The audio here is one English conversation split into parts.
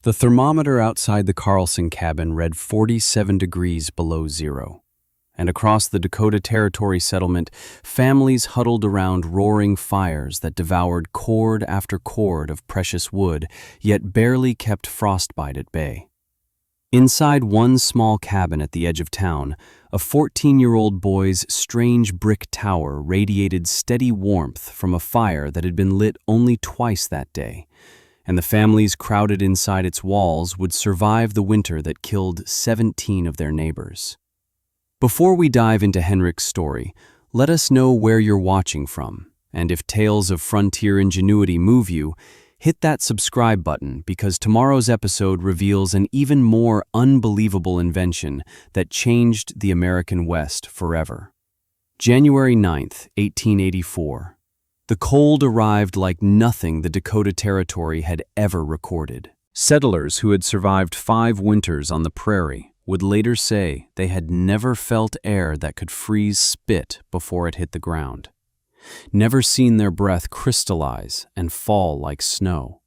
The thermometer outside the Carlson cabin read 47 degrees below zero. And across the Dakota Territory settlement, families huddled around roaring fires that devoured cord after cord of precious wood, yet barely kept frostbite at bay. Inside one small cabin at the edge of town, a 14-year-old boy's strange brick tower radiated steady warmth from a fire that had been lit only twice that day, and the families crowded inside its walls would survive the winter that killed 17 of their neighbors. Before we dive into Henrik's story, let us know where you're watching from, and if tales of frontier ingenuity move you, hit that subscribe button because tomorrow's episode reveals an even more unbelievable invention that changed the American West forever. January 9th, 1884. The cold arrived like nothing the Dakota Territory had ever recorded. Settlers who had survived 5 winters on the prairie would later say they had never felt air that could freeze spit before it hit the ground, never seen their breath crystallize and fall like snow,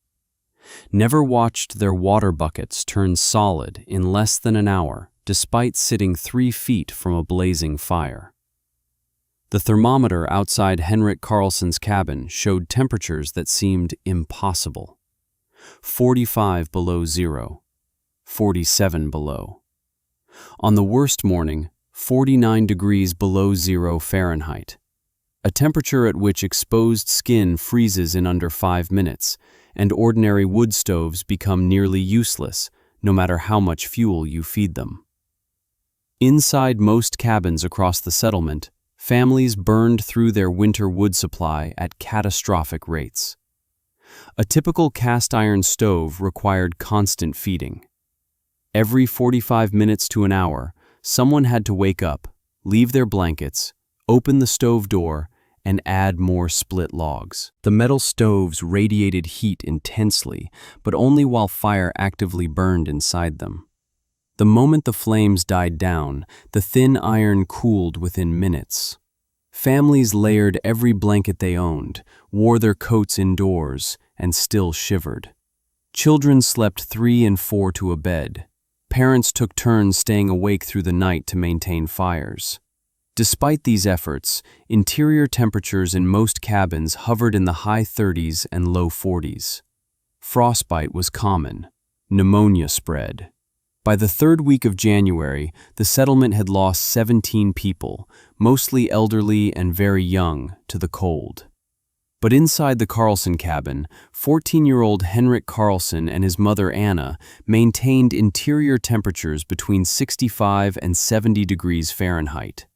never watched their water buckets turn solid in less than an hour despite sitting 3 feet from a blazing fire. The thermometer outside Henrik Carlson's cabin showed temperatures that seemed impossible. 45 below zero, 47 below. On the worst morning, 49 degrees below zero Fahrenheit, a temperature at which exposed skin freezes in under 5 minutes, and ordinary wood stoves become nearly useless, no matter how much fuel you feed them. Inside most cabins across the settlement, families burned through their winter wood supply at catastrophic rates. A typical cast iron stove required constant feeding. Every 45 minutes to an hour, someone had to wake up, leave their blankets, open the stove door, and add more split logs. The metal stoves radiated heat intensely, but only while fire actively burned inside them. The moment the flames died down, the thin iron cooled within minutes. Families layered every blanket they owned, wore their coats indoors, and still shivered. Children slept 3 and 4 to a bed. Parents took turns staying awake through the night to maintain fires. Despite these efforts, interior temperatures in most cabins hovered in the high 30s and low 40s. Frostbite was common. Pneumonia spread. By the 3rd week of January, the settlement had lost 17 people, mostly elderly and very young, to the cold. But inside the Carlson cabin, 14-year-old Henrik Carlson and his mother Anna maintained interior temperatures between 65 and 70 degrees Fahrenheit.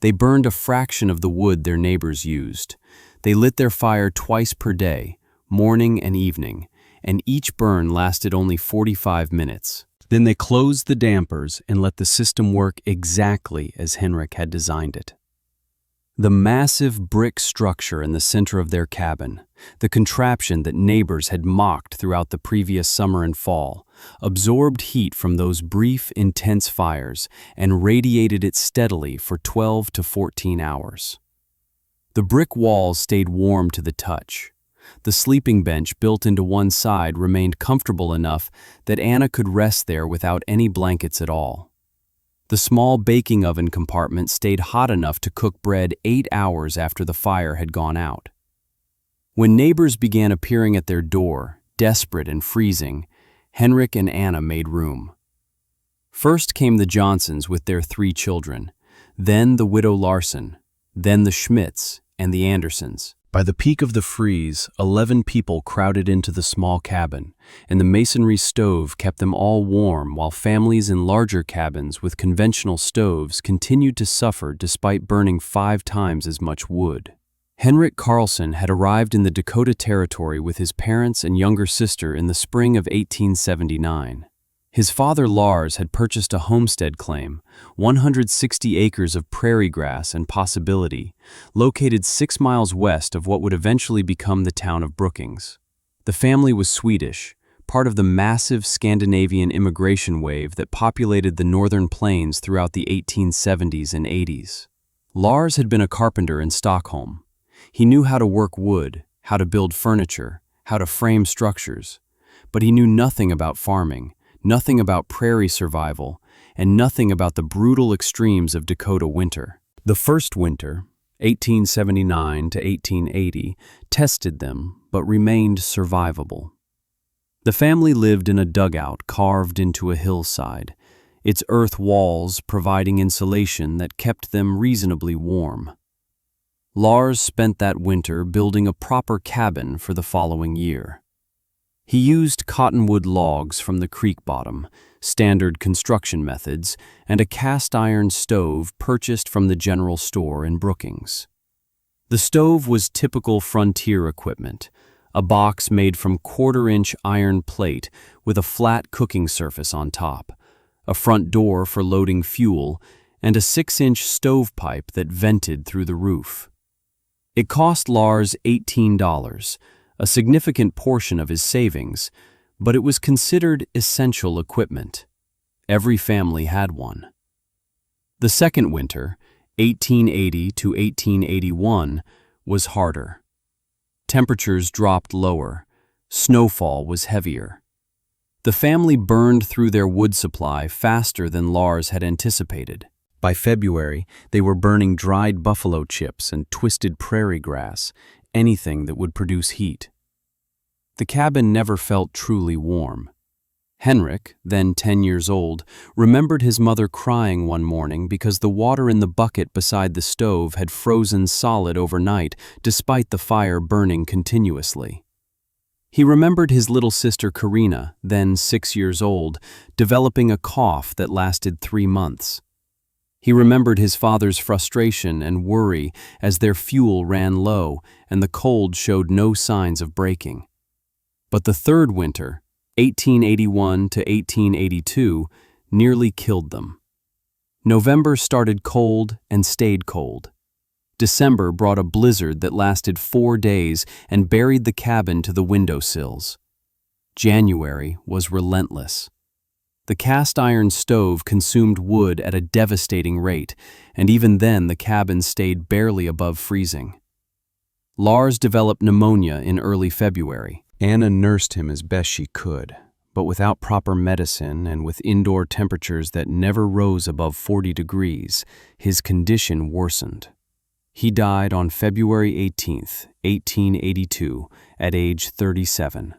They burned a fraction of the wood their neighbors used. They lit their fire twice per day, morning and evening, and each burn lasted only 45 minutes. Then they closed the dampers and let the system work exactly as Henrik had designed it. The massive brick structure in the center of their cabin, the contraption that neighbors had mocked throughout the previous summer and fall, absorbed heat from those brief, intense fires and radiated it steadily for 12 to 14 hours. The brick walls stayed warm to the touch. The sleeping bench built into one side remained comfortable enough that Anna could rest there without any blankets at all. The small baking oven compartment stayed hot enough to cook bread 8 hours after the fire had gone out. When neighbors began appearing at their door, desperate and freezing, Henrik and Anna made room. First came the Johnsons with their 3 children, then the widow Larson, then the Schmidts and the Andersons. By the peak of the freeze, 11 people crowded into the small cabin, and the masonry stove kept them all warm while families in larger cabins with conventional stoves continued to suffer despite burning 5 times as much wood. Henrik Carlson had arrived in the Dakota Territory with his parents and younger sister in the spring of 1879. His father Lars had purchased a homestead claim, 160 acres of prairie grass and possibility, located 6 miles west of what would eventually become the town of Brookings. The family was Swedish, part of the massive Scandinavian immigration wave that populated the northern plains throughout the 1870s and 80s. Lars had been a carpenter in Stockholm. He knew how to work wood, how to build furniture, how to frame structures. but he knew nothing about farming, nothing about prairie survival, and nothing about the brutal extremes of Dakota winter. The first winter, 1879 to 1880, tested them but remained survivable. The family lived in a dugout carved into a hillside, its earth walls providing insulation that kept them reasonably warm. Lars spent that winter building a proper cabin for the following year. He used cottonwood logs from the creek bottom, standard construction methods, and a cast-iron stove purchased from the general store in Brookings. The stove was typical frontier equipment, a box made from quarter-inch iron plate with a flat cooking surface on top, a front door for loading fuel, and a 6-inch stovepipe that vented through the roof. It cost Lars $18, a significant portion of his savings, but it was considered essential equipment. Every family had one. The second winter, 1880 to 1881, was harder. Temperatures dropped lower. Snowfall was heavier. The family burned through their wood supply faster than Lars had anticipated. By February, they were burning dried buffalo chips and twisted prairie grass, anything that would produce heat. The cabin never felt truly warm. Henrik, then 10 years old, remembered his mother crying one morning because the water in the bucket beside the stove had frozen solid overnight despite the fire burning continuously. He remembered his little sister Karina, then 6 years old, developing a cough that lasted 3 months. He remembered his father's frustration and worry as their fuel ran low and the cold showed no signs of breaking. But the third winter, 1881 to 1882, nearly killed them. November started cold and stayed cold. December brought a blizzard that lasted 4 days and buried the cabin to the windowsills. January was relentless. The cast-iron stove consumed wood at a devastating rate, and even then the cabin stayed barely above freezing. Lars developed pneumonia in early February. Anna nursed him as best she could, but without proper medicine and with indoor temperatures that never rose above 40 degrees, his condition worsened. He died on February 18, 1882, at age 37.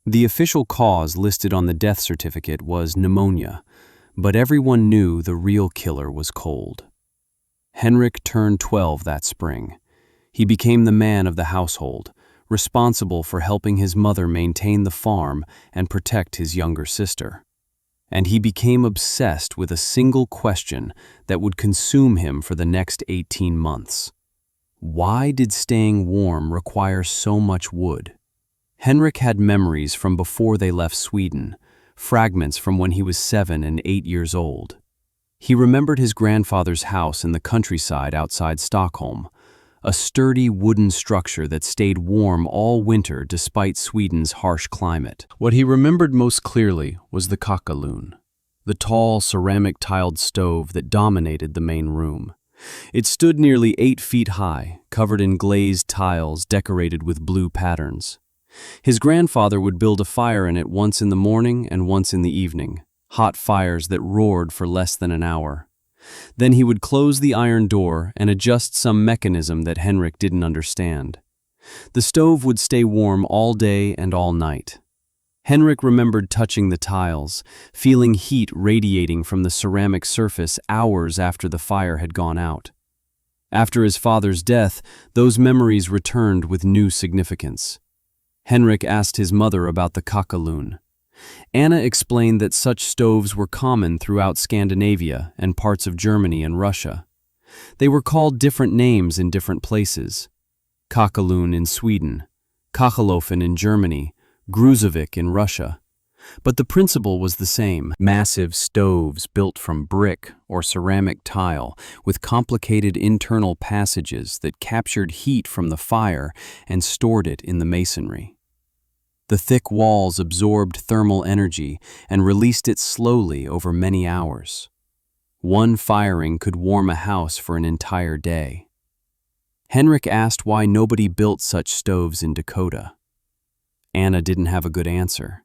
The official cause listed on the death certificate was pneumonia, but everyone knew the real killer was cold. Henrik turned 12 that spring. He became the man of the household, responsible for helping his mother maintain the farm and protect his younger sister. And he became obsessed with a single question that would consume him for the next 18 months. Why did staying warm require so much wood? Henrik had memories from before they left Sweden, fragments from when he was 7 and 8 years old. He remembered his grandfather's house in the countryside outside Stockholm, a sturdy wooden structure that stayed warm all winter despite Sweden's harsh climate. What he remembered most clearly was the kakaloon, the tall ceramic-tiled stove that dominated the main room. It stood nearly 8 feet high, covered in glazed tiles decorated with blue patterns. His grandfather would build a fire in it once in the morning and once in the evening, hot fires that roared for less than an hour. Then he would close the iron door and adjust some mechanism that Henrik didn't understand. The stove would stay warm all day and all night. Henrik remembered touching the tiles, feeling heat radiating from the ceramic surface hours after the fire had gone out. After his father's death, those memories returned with new significance. Henrik asked his mother about the kakaloon. Anna explained that such stoves were common throughout Scandinavia and parts of Germany and Russia. They were called different names in different places. Kakaloon in Sweden, Kachelofen in Germany, Gruzovik in Russia. But the principle was the same: massive stoves built from brick or ceramic tile with complicated internal passages that captured heat from the fire and stored it in the masonry. The thick walls absorbed thermal energy and released it slowly over many hours. One firing could warm a house for an entire day. Henrik asked why nobody built such stoves in Dakota. Anna didn't have a good answer.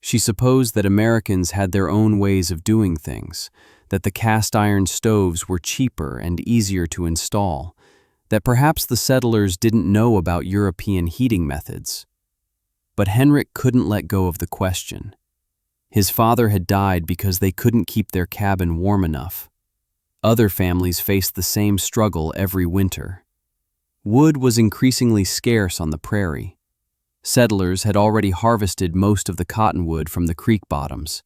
She supposed that Americans had their own ways of doing things, that the cast iron stoves were cheaper and easier to install, that perhaps the settlers didn't know about European heating methods. But Henrik couldn't let go of the question. His father had died because they couldn't keep their cabin warm enough. Other families faced the same struggle every winter. Wood was increasingly scarce on the prairie. Settlers had already harvested most of the cottonwood from the creek bottoms.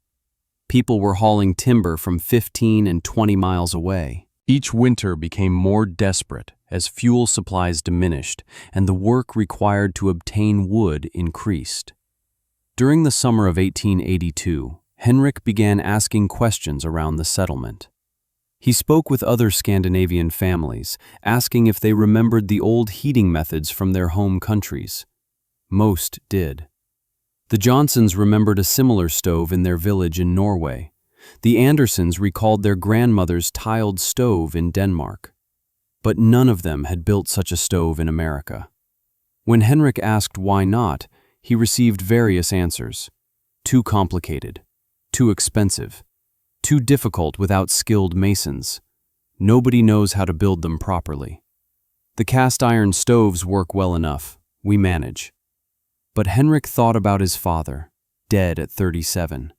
People were hauling timber from 15 and 20 miles away. Each winter became more desperate as fuel supplies diminished and the work required to obtain wood increased. During the summer of 1882, Henrik began asking questions around the settlement. He spoke with other Scandinavian families, asking if they remembered the old heating methods from their home countries. Most did. The Johnsons remembered a similar stove in their village in Norway. The Andersons recalled their grandmother's tiled stove in Denmark. But none of them had built such a stove in America. When Henrik asked why not, he received various answers. Too complicated, too expensive, too difficult without skilled masons. Nobody knows how to build them properly. The cast iron stoves work well enough, we manage. But Henrik thought about his father, dead at 37.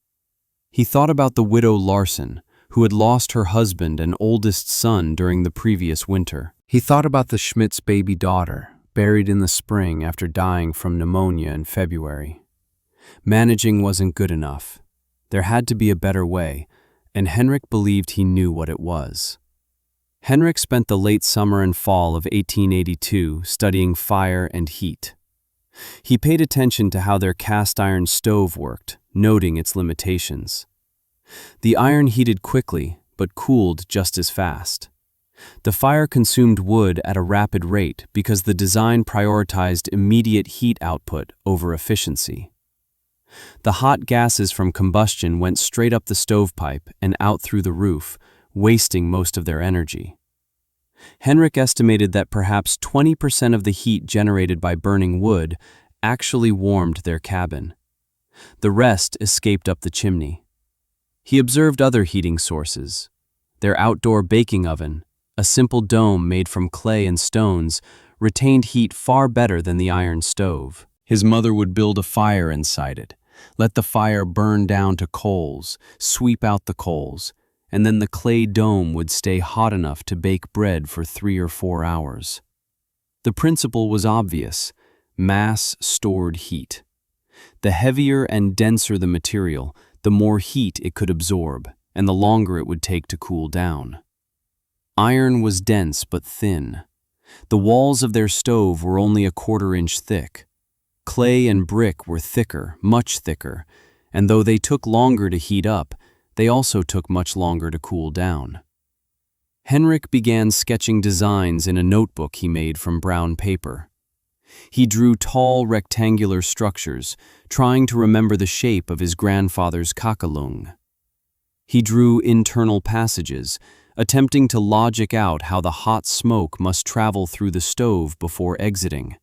He thought about the widow Larson, who had lost her husband and oldest son during the previous winter. He thought about the Schmidt's baby daughter, buried in the spring after dying from pneumonia in February. Managing wasn't good enough. There had to be a better way, and Henrik believed he knew what it was. Henrik spent the late summer and fall of 1882 studying fire and heat. He paid attention to how their cast iron stove worked, noting its limitations. The iron heated quickly, but cooled just as fast. The fire consumed wood at a rapid rate because the design prioritized immediate heat output over efficiency. The hot gases from combustion went straight up the stovepipe and out through the roof, wasting most of their energy. Henrik estimated that perhaps 20% of the heat generated by burning wood actually warmed their cabin. The rest escaped up the chimney. He observed other heating sources. Their outdoor baking oven, a simple dome made from clay and stones, retained heat far better than the iron stove. His mother would build a fire inside it, let the fire burn down to coals, sweep out the coals, and then the clay dome would stay hot enough to bake bread for 3 or 4 hours. The principle was obvious: mass stored heat. The heavier and denser the material, the more heat it could absorb, and the longer it would take to cool down. Iron was dense but thin. The walls of their stove were only a 1/4 inch thick. Clay and brick were thicker, much thicker, and though they took longer to heat up, they also took much longer to cool down. Henrik began sketching designs in a notebook he made from brown paper. He drew tall, rectangular structures, trying to remember the shape of his grandfather's kakelung. He drew internal passages, attempting to logic out how the hot smoke must travel through the stove before exiting.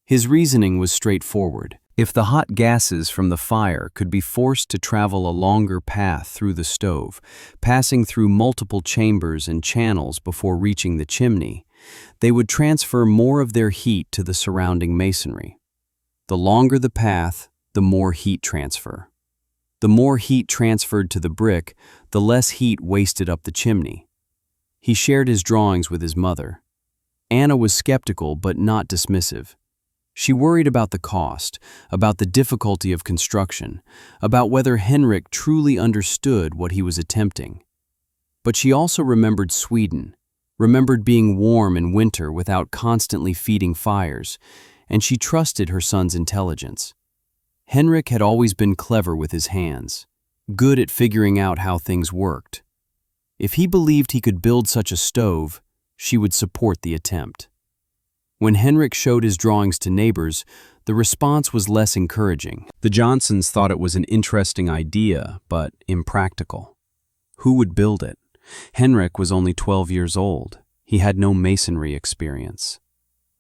His reasoning was straightforward. If the hot gases from the fire could be forced to travel a longer path through the stove, passing through multiple chambers and channels before reaching the chimney, they would transfer more of their heat to the surrounding masonry. The longer the path, the more heat transfer. The more heat transferred to the brick, the less heat wasted up the chimney. He shared his drawings with his mother. Anna was skeptical but not dismissive. She worried about the cost, about the difficulty of construction, about whether Henrik truly understood what he was attempting. But she also remembered Sweden, remembered being warm in winter without constantly feeding fires, and she trusted her son's intelligence. Henrik had always been clever with his hands, good at figuring out how things worked. If he believed he could build such a stove, she would support the attempt. When Henrik showed his drawings to neighbors, the response was less encouraging. The Johnsons thought it was an interesting idea, but impractical. Who would build it? Henrik was only 12 years old. He had no masonry experience.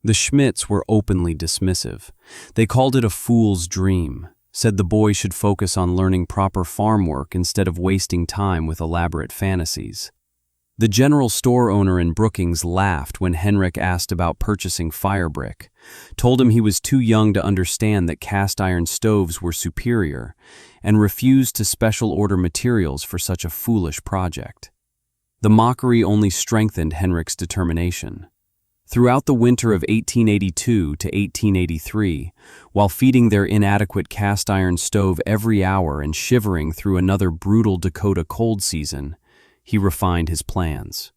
The Schmidts were openly dismissive. They called it a fool's dream, said the boy should focus on learning proper farm work instead of wasting time with elaborate fantasies. The general store owner in Brookings laughed when Henrik asked about purchasing fire brick, told him he was too young to understand that cast iron stoves were superior, and refused to special order materials for such a foolish project. The mockery only strengthened Henrik's determination. Throughout the winter of 1882 to 1883, while feeding their inadequate cast iron stove every hour and shivering through another brutal Dakota cold season, he refined his plans.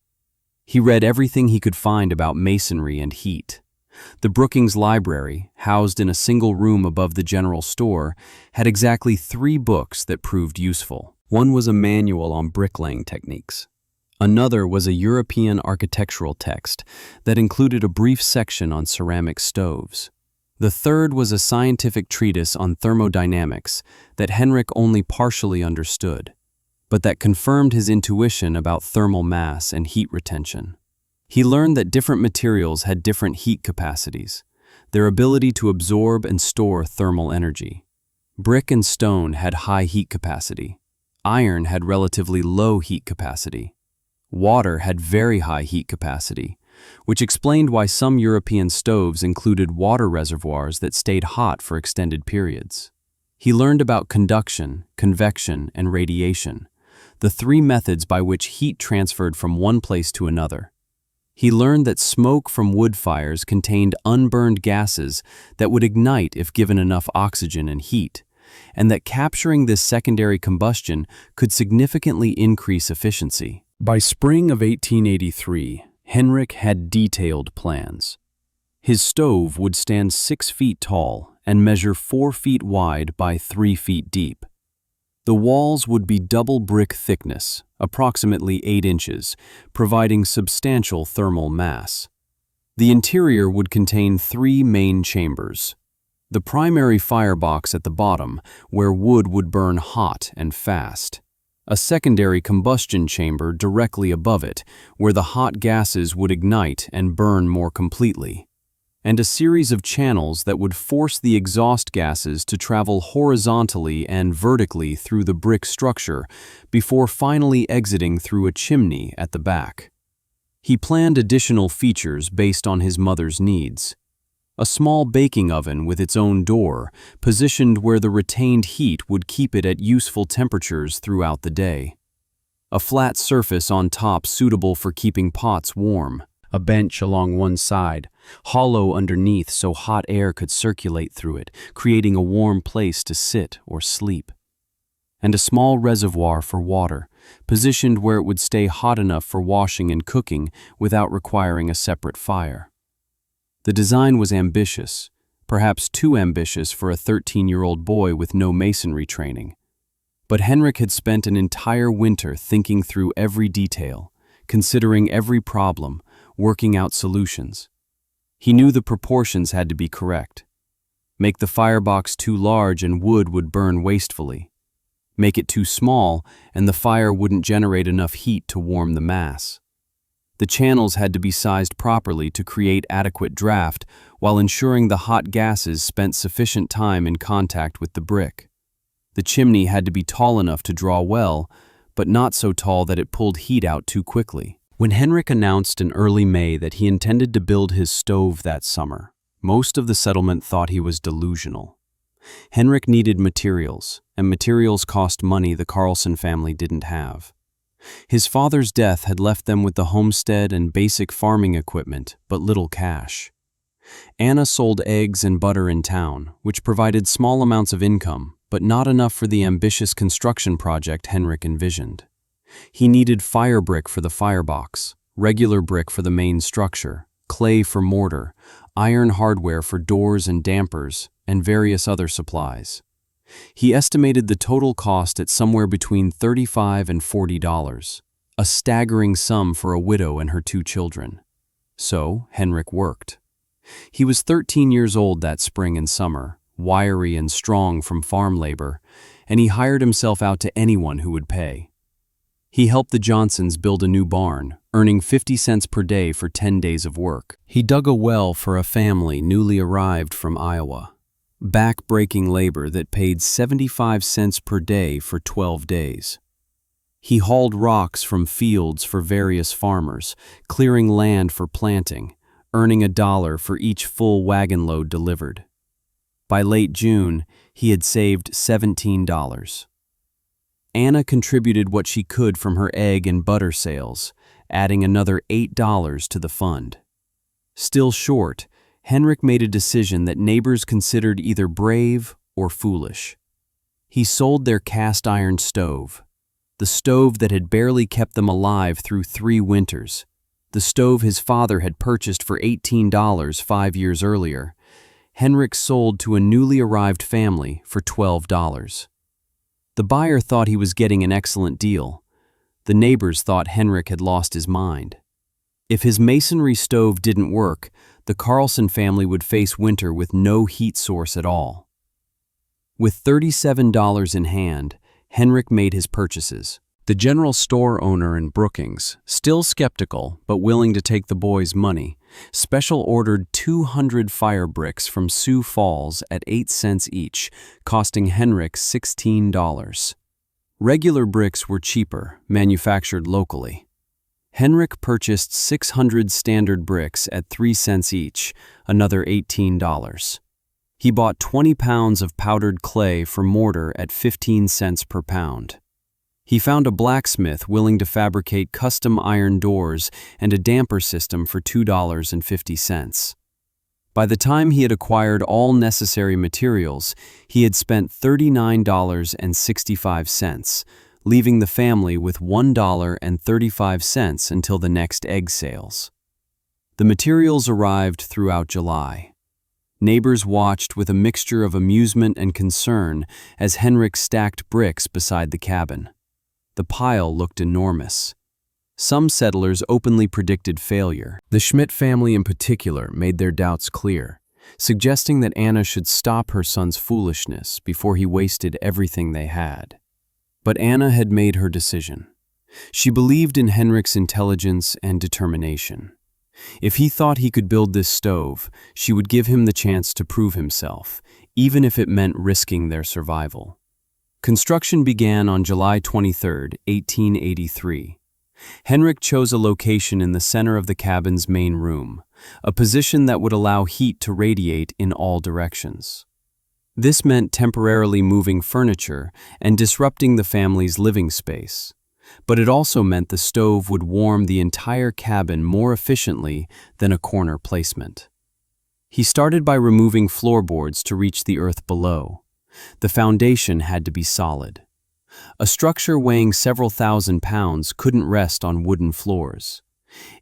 He read everything he could find about masonry and heat. The Brookings Library, housed in a single room above the general store, had exactly 3 books that proved useful. One was a manual on bricklaying techniques. Another was a European architectural text that included a brief section on ceramic stoves. The third was a scientific treatise on thermodynamics that Henrik only partially understood, but that confirmed his intuition about thermal mass and heat retention. He learned that different materials had different heat capacities, their ability to absorb and store thermal energy. Brick and stone had high heat capacity. Iron had relatively low heat capacity. Water had very high heat capacity, which explained why some European stoves included water reservoirs that stayed hot for extended periods. He learned about conduction, convection, and radiation, the 3 methods by which heat transferred from one place to another. He learned that smoke from wood fires contained unburned gases that would ignite if given enough oxygen and heat, and that capturing this secondary combustion could significantly increase efficiency. By spring of 1883, Henrik had detailed plans. His stove would stand 6 feet tall and measure 4 feet wide by 3 feet deep. The walls would be double brick thickness, approximately 8 inches, providing substantial thermal mass. The interior would contain 3 main chambers. The primary firebox at the bottom, where wood would burn hot and fast. A secondary combustion chamber directly above it, where the hot gases would ignite and burn more completely, and a series of channels that would force the exhaust gases to travel horizontally and vertically through the brick structure before finally exiting through a chimney at the back. He planned additional features based on his mother's needs. A small baking oven with its own door, positioned where the retained heat would keep it at useful temperatures throughout the day. A flat surface on top suitable for keeping pots warm. A bench along one side, hollow underneath so hot air could circulate through it, creating a warm place to sit or sleep. And a small reservoir for water, positioned where it would stay hot enough for washing and cooking without requiring a separate fire. The design was ambitious, perhaps too ambitious for a 13-year-old boy with no masonry training. But Henrik had spent an entire winter thinking through every detail, considering every problem, working out solutions. He knew the proportions had to be correct. Make the firebox too large and wood would burn wastefully. Make it too small and the fire wouldn't generate enough heat to warm the mass. The channels had to be sized properly to create adequate draft while ensuring the hot gases spent sufficient time in contact with the brick. The chimney had to be tall enough to draw well, but not so tall that it pulled heat out too quickly. When Henrik announced in early May that he intended to build his stove that summer, most of the settlement thought he was delusional. Henrik needed materials, and materials cost money the Carlson family didn't have. His father's death had left them with the homestead and basic farming equipment, but little cash. Anna sold eggs and butter in town, which provided small amounts of income, but not enough for the ambitious construction project Henrik envisioned. He needed fire brick for the firebox, regular brick for the main structure, clay for mortar, iron hardware for doors and dampers, and various other supplies. He estimated the total cost at somewhere between $35 and $40, a staggering sum for a widow and her 2 children. So Henrik worked. He was 13 years old that spring and summer, wiry and strong from farm labor, and he hired himself out to anyone who would pay. He helped the Johnsons build a new barn, earning 50 cents per day for 10 days of work. He dug a well for a family newly arrived from Iowa. back-breaking labor that paid 75 cents per day for 12 days. He hauled rocks from fields for various farmers, clearing land for planting, earning $1 for each full wagon load delivered. By late June, he had saved $17. Anna contributed what she could from her egg and butter sales, adding another $8 to the fund. Still short, Henrik made a decision that neighbors considered either brave or foolish. He sold their cast iron stove, the stove that had barely kept them alive through 3 winters, the stove his father had purchased for $18 5 years earlier. Henrik sold to a newly arrived family for $12. The buyer thought he was getting an excellent deal. The neighbors thought Henrik had lost his mind. If his masonry stove didn't work, the Carlson family would face winter with no heat source at all. With $37 in hand, Henrik made his purchases. The general store owner in Brookings, still skeptical but willing to take the boys' money, special ordered 200 fire bricks from Sioux Falls at 8 cents each, costing Henrik $16. Regular bricks were cheaper, manufactured locally. Henrik purchased 600 standard bricks at 3 cents each, another $18. He bought 20 pounds of powdered clay for mortar at 15 cents per pound. He found a blacksmith willing to fabricate custom iron doors and a damper system for $2.50. By the time he had acquired all necessary materials, he had spent $39.65, leaving the family with $1.35 until the next egg sales. The materials arrived throughout July. Neighbors watched with a mixture of amusement and concern as Henrik stacked bricks beside the cabin. The pile looked enormous. Some settlers openly predicted failure. The Schmidt family in particular made their doubts clear, suggesting that Anna should stop her son's foolishness before he wasted everything they had. But Anna had made her decision. She believed in Henrik's intelligence and determination. If he thought he could build this stove, she would give him the chance to prove himself, even if it meant risking their survival. Construction began on July 23, 1883. Henrik chose a location in the center of the cabin's main room, a position that would allow heat to radiate in all directions. This meant temporarily moving furniture and disrupting the family's living space, but it also meant the stove would warm the entire cabin more efficiently than a corner placement. He started by removing floorboards to reach the earth below. The foundation had to be solid. A structure weighing several thousand pounds couldn't rest on wooden floors.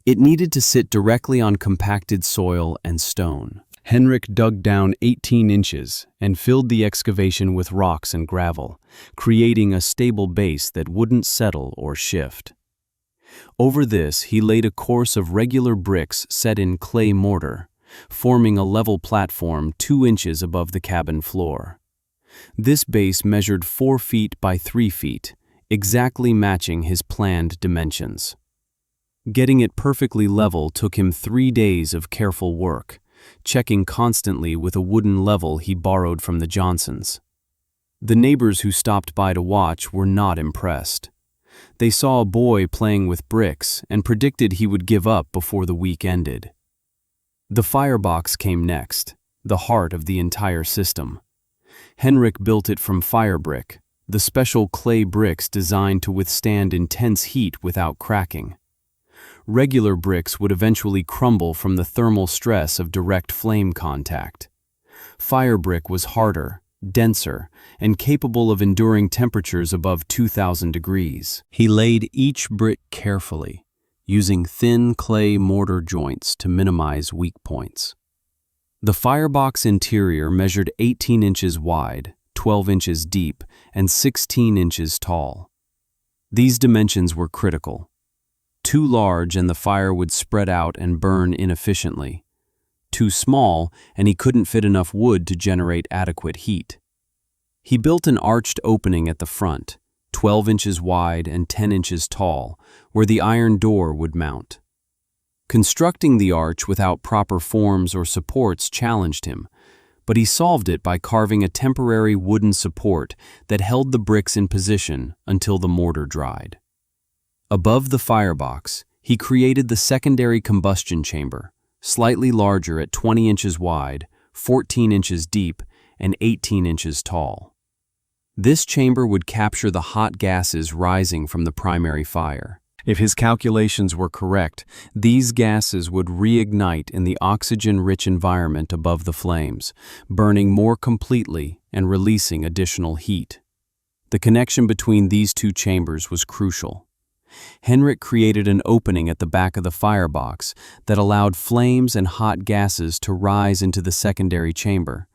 It needed to sit directly on compacted soil and stone. Henrik dug down 18 inches and filled the excavation with rocks and gravel, creating a stable base that wouldn't settle or shift. Over this, he laid a course of regular bricks set in clay mortar, forming a level platform 2 inches above the cabin floor. This base measured 4 feet by 3 feet, exactly matching his planned dimensions. Getting it perfectly level took him 3 days of careful work, checking constantly with a wooden level he borrowed from the Johnsons. The neighbors who stopped by to watch were not impressed. They saw a boy playing with bricks and predicted he would give up before the week ended. The firebox came next, the heart of the entire system. Henrik built it from fire brick, the special clay bricks designed to withstand intense heat without cracking. Regular bricks would eventually crumble from the thermal stress of direct flame contact. Fire brick was harder, denser, and capable of enduring temperatures above 2,000 degrees. He laid each brick carefully, using thin clay mortar joints to minimize weak points. The firebox interior measured 18 inches wide, 12 inches deep, and 16 inches tall. These dimensions were critical. Too large and the fire would spread out and burn inefficiently. Too small and he couldn't fit enough wood to generate adequate heat. He built an arched opening at the front, 12 inches wide and 10 inches tall, where the iron door would mount. Constructing the arch without proper forms or supports challenged him, but he solved it by carving a temporary wooden support that held the bricks in position until the mortar dried. Above the firebox, he created the secondary combustion chamber, slightly larger at 20 inches wide, 14 inches deep, and 18 inches tall. This chamber would capture the hot gases rising from the primary fire. If his calculations were correct, these gases would reignite in the oxygen-rich environment above the flames, burning more completely and releasing additional heat. The connection between these two chambers was crucial. Henrik created an opening at the back of the firebox that allowed flames and hot gases to rise into the secondary chamber,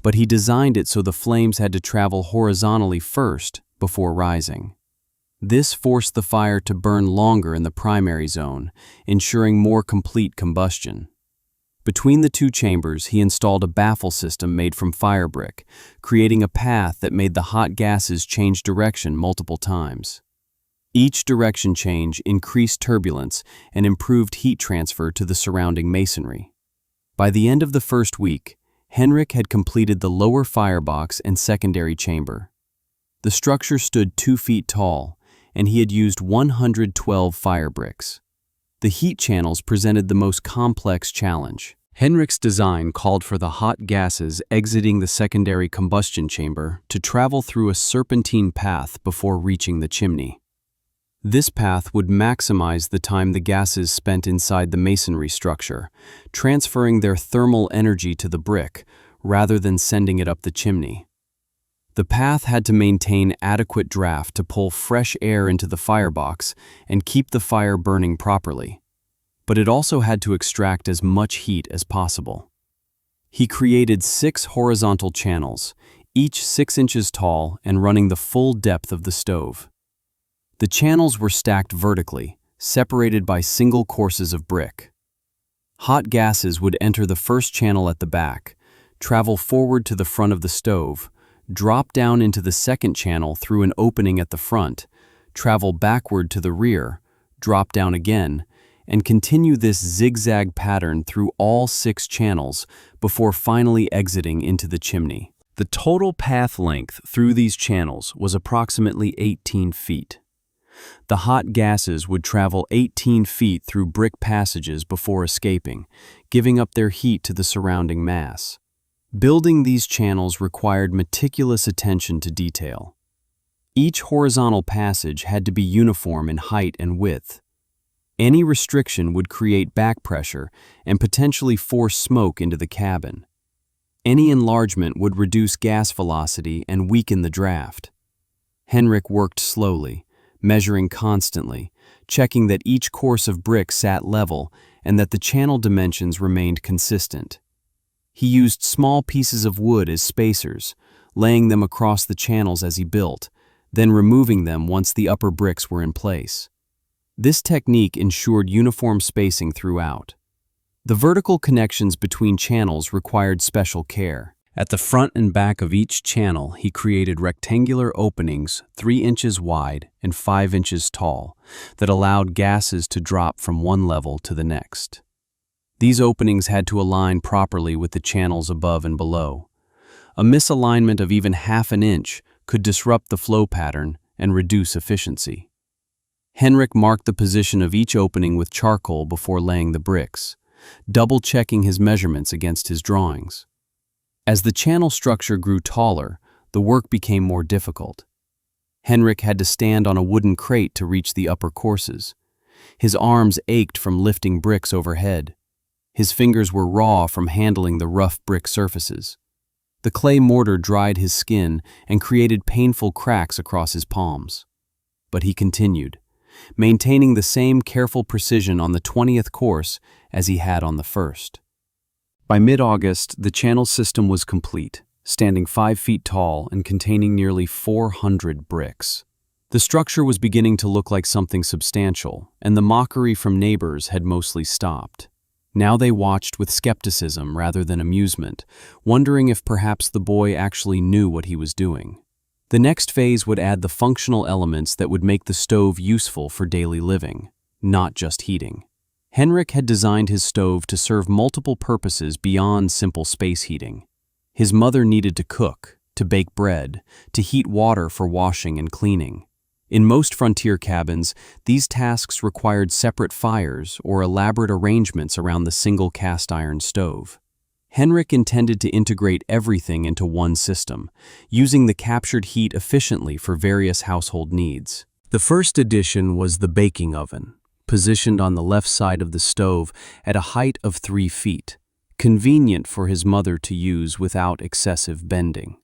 but he designed it so the flames had to travel horizontally first before rising. This forced the fire to burn longer in the primary zone, ensuring more complete combustion. Between the two chambers, he installed a baffle system made from fire brick, creating a path that made the hot gases change direction multiple times. Each direction change increased turbulence and improved heat transfer to the surrounding masonry. By the end of the first week, Henrik had completed the lower firebox and secondary chamber. The structure stood 2 feet tall, and he had used 112 fire bricks. The heat channels presented the most complex challenge. Henrik's design called for the hot gases exiting the secondary combustion chamber to travel through a serpentine path before reaching the chimney. This path would maximize the time the gases spent inside the masonry structure, transferring their thermal energy to the brick rather than sending it up the chimney. The path had to maintain adequate draft to pull fresh air into the firebox and keep the fire burning properly, but it also had to extract as much heat as possible. He created 6 horizontal channels, each 6 inches tall and running the full depth of the stove. The channels were stacked vertically, separated by single courses of brick. Hot gases would enter the first channel at the back, travel forward to the front of the stove, drop down into the second channel through an opening at the front, travel backward to the rear, drop down again, and continue this zigzag pattern through all 6 channels before finally exiting into the chimney. The total path length through these channels was approximately 18 feet. The hot gases would travel 18 feet through brick passages before escaping, giving up their heat to the surrounding mass. Building these channels required meticulous attention to detail. Each horizontal passage had to be uniform in height and width. Any restriction would create back pressure and potentially force smoke into the cabin. Any enlargement would reduce gas velocity and weaken the draft. Henrik worked slowly, measuring constantly, checking that each course of brick sat level and that the channel dimensions remained consistent. He used small pieces of wood as spacers, laying them across the channels as he built, then removing them once the upper bricks were in place. This technique ensured uniform spacing throughout. The vertical connections between channels required special care. At the front and back of each channel, he created rectangular openings 3 inches wide and 5 inches tall that allowed gases to drop from one level to the next. These openings had to align properly with the channels above and below. A misalignment of even half an inch could disrupt the flow pattern and reduce efficiency. Henrik marked the position of each opening with charcoal before laying the bricks, double-checking his measurements against his drawings. As the channel structure grew taller, the work became more difficult. Henrik had to stand on a wooden crate to reach the upper courses. His arms ached from lifting bricks overhead. His fingers were raw from handling the rough brick surfaces. The clay mortar dried his skin and created painful cracks across his palms. But he continued, maintaining the same careful precision on the 20th course as he had on the first. By mid-August, the channel system was complete, standing 5 feet tall and containing nearly 400 bricks. The structure was beginning to look like something substantial, and the mockery from neighbors had mostly stopped. Now they watched with skepticism rather than amusement, wondering if perhaps the boy actually knew what he was doing. The next phase would add the functional elements that would make the stove useful for daily living, not just heating. Henrik had designed his stove to serve multiple purposes beyond simple space heating. His mother needed to cook, to bake bread, to heat water for washing and cleaning. In most frontier cabins, these tasks required separate fires or elaborate arrangements around the single cast-iron stove. Henrik intended to integrate everything into one system, using the captured heat efficiently for various household needs. The first addition was the baking oven, positioned on the left side of the stove at a height of 3 feet, convenient for his mother to use without excessive bending.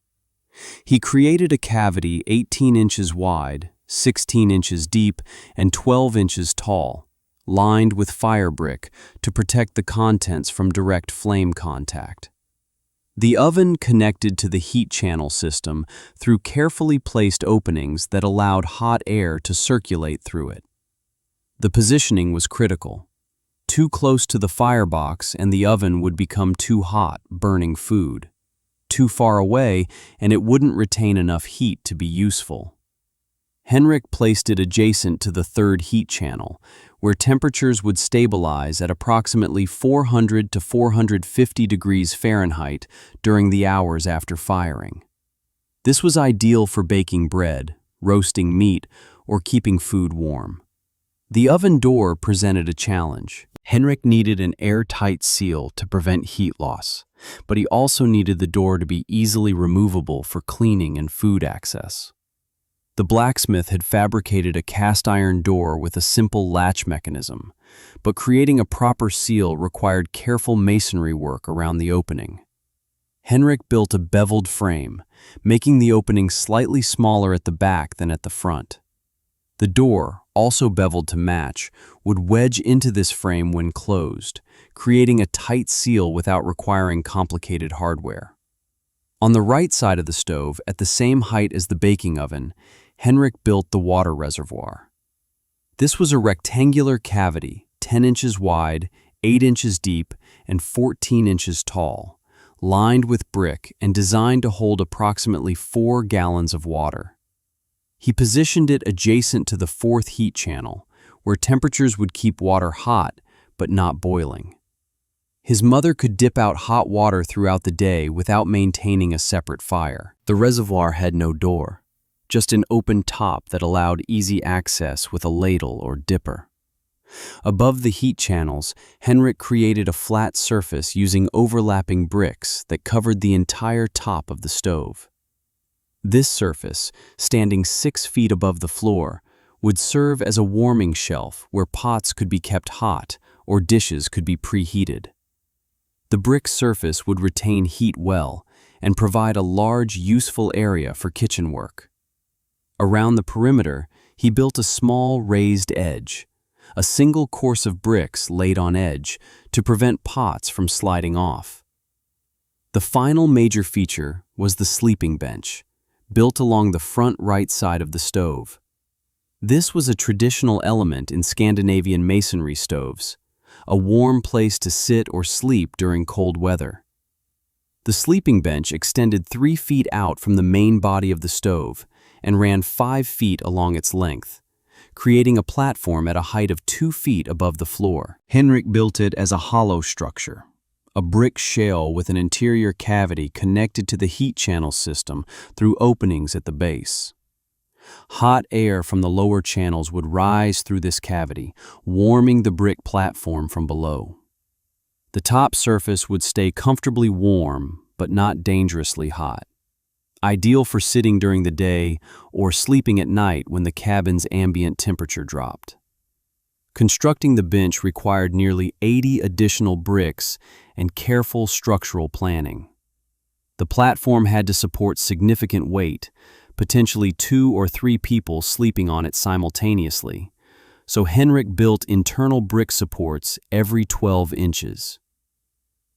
He created a cavity 18 inches wide, 16 inches deep, and 12 inches tall, lined with fire brick to protect the contents from direct flame contact. The oven connected to the heat channel system through carefully placed openings that allowed hot air to circulate through it. The positioning was critical. Too close to the firebox and the oven would become too hot, burning food. Too far away and it wouldn't retain enough heat to be useful. Henrik placed it adjacent to the third heat channel, where temperatures would stabilize at approximately 400 to 450 degrees Fahrenheit during the hours after firing. This was ideal for baking bread, roasting meat, or keeping food warm. The oven door presented a challenge. Henrik needed an airtight seal to prevent heat loss, but he also needed the door to be easily removable for cleaning and food access. The blacksmith had fabricated a cast-iron door with a simple latch mechanism, but creating a proper seal required careful masonry work around the opening. Henrik built a beveled frame, making the opening slightly smaller at the back than at the front. The door, also beveled to match, would wedge into this frame when closed, creating a tight seal without requiring complicated hardware. On the right side of the stove, at the same height as the baking oven, Henrik built the water reservoir. This was a rectangular cavity, 10 inches wide, 8 inches deep, and 14 inches tall, lined with brick and designed to hold approximately 4 gallons of water. He positioned it adjacent to the fourth heat channel, where temperatures would keep water hot but not boiling. His mother could dip out hot water throughout the day without maintaining a separate fire. The reservoir had no door, just an open top that allowed easy access with a ladle or dipper. Above the heat channels, Henrik created a flat surface using overlapping bricks that covered the entire top of the stove. This surface, standing 6 feet above the floor, would serve as a warming shelf where pots could be kept hot or dishes could be preheated. The brick surface would retain heat well and provide a large, useful area for kitchen work. Around the perimeter, he built a small raised edge, a single course of bricks laid on edge to prevent pots from sliding off. The final major feature was the sleeping bench, built along the front right side of the stove. This was a traditional element in Scandinavian masonry stoves, a warm place to sit or sleep during cold weather. The sleeping bench extended 3 feet out from the main body of the stove and ran 5 feet along its length, creating a platform at a height of 2 feet above the floor. Henrik built it as a hollow structure, a brick shell with an interior cavity connected to the heat channel system through openings at the base. Hot air from the lower channels would rise through this cavity, warming the brick platform from below. The top surface would stay comfortably warm, but not dangerously hot, ideal for sitting during the day or sleeping at night when the cabin's ambient temperature dropped. Constructing the bench required nearly 80 additional bricks and careful structural planning. The platform had to support significant weight, potentially 2 or 3 people sleeping on it simultaneously, so Henrik built internal brick supports every 12 inches.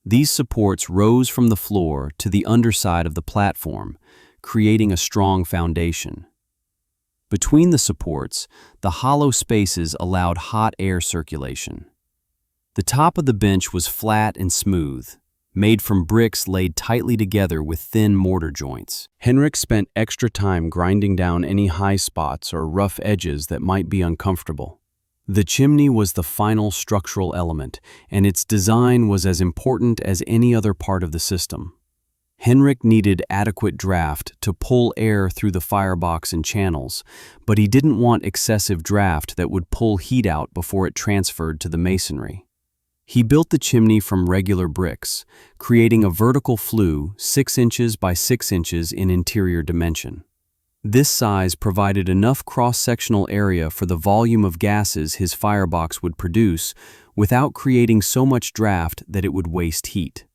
These supports rose from the floor to the underside of the platform, creating a strong foundation. Between the supports, the hollow spaces allowed hot air circulation. The top of the bench was flat and smooth, made from bricks laid tightly together with thin mortar joints. Henrik spent extra time grinding down any high spots or rough edges that might be uncomfortable. The chimney was the final structural element, and its design was as important as any other part of the system. Henrik needed adequate draft to pull air through the firebox and channels, but he didn't want excessive draft that would pull heat out before it transferred to the masonry. He built the chimney from regular bricks, creating a vertical flue 6 inches by 6 inches in interior dimension. This size provided enough cross-sectional area for the volume of gases his firebox would produce without creating so much draft that it would waste heat.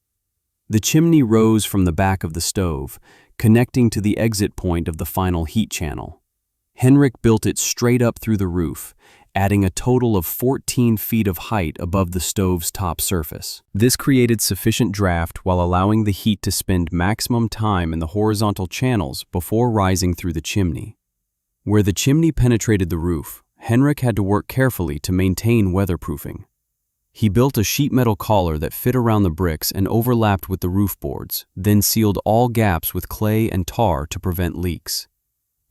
The chimney rose from the back of the stove, connecting to the exit point of the final heat channel. Henrik built it straight up through the roof, adding a total of 14 feet of height above the stove's top surface. This created sufficient draft while allowing the heat to spend maximum time in the horizontal channels before rising through the chimney. Where the chimney penetrated the roof, Henrik had to work carefully to maintain weatherproofing. He built a sheet metal collar that fit around the bricks and overlapped with the roof boards, then sealed all gaps with clay and tar to prevent leaks.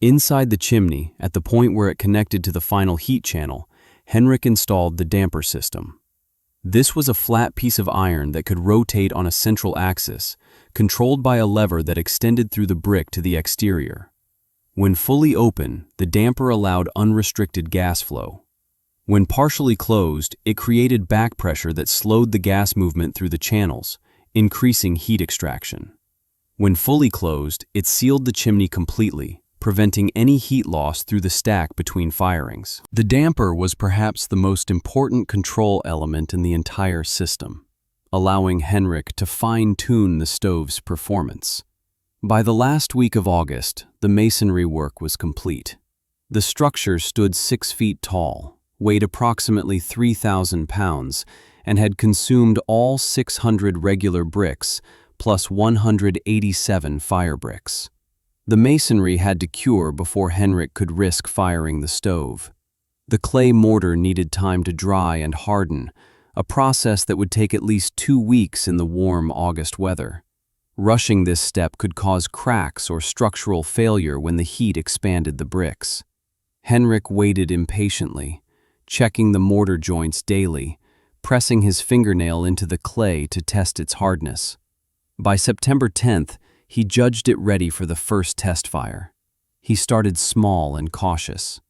Inside the chimney, at the point where it connected to the final heat channel, Henrik installed the damper system. This was a flat piece of iron that could rotate on a central axis, controlled by a lever that extended through the brick to the exterior. When fully open, the damper allowed unrestricted gas flow. When partially closed, it created back pressure that slowed the gas movement through the channels, increasing heat extraction. When fully closed, it sealed the chimney completely, preventing any heat loss through the stack between firings. The damper was perhaps the most important control element in the entire system, allowing Henrik to fine-tune the stove's performance. By the last week of August, the masonry work was complete. The structure stood 6 feet tall, weighed approximately 3,000 pounds, and had consumed all 600 regular bricks, plus 187 fire bricks. The masonry had to cure before Henrik could risk firing the stove. The clay mortar needed time to dry and harden, a process that would take at least 2 weeks in the warm August weather. Rushing this step could cause cracks or structural failure when the heat expanded the bricks. Henrik waited impatiently, checking the mortar joints daily, pressing his fingernail into the clay to test its hardness. By September 10th, he judged it ready for the first test fire. He started small and cautious.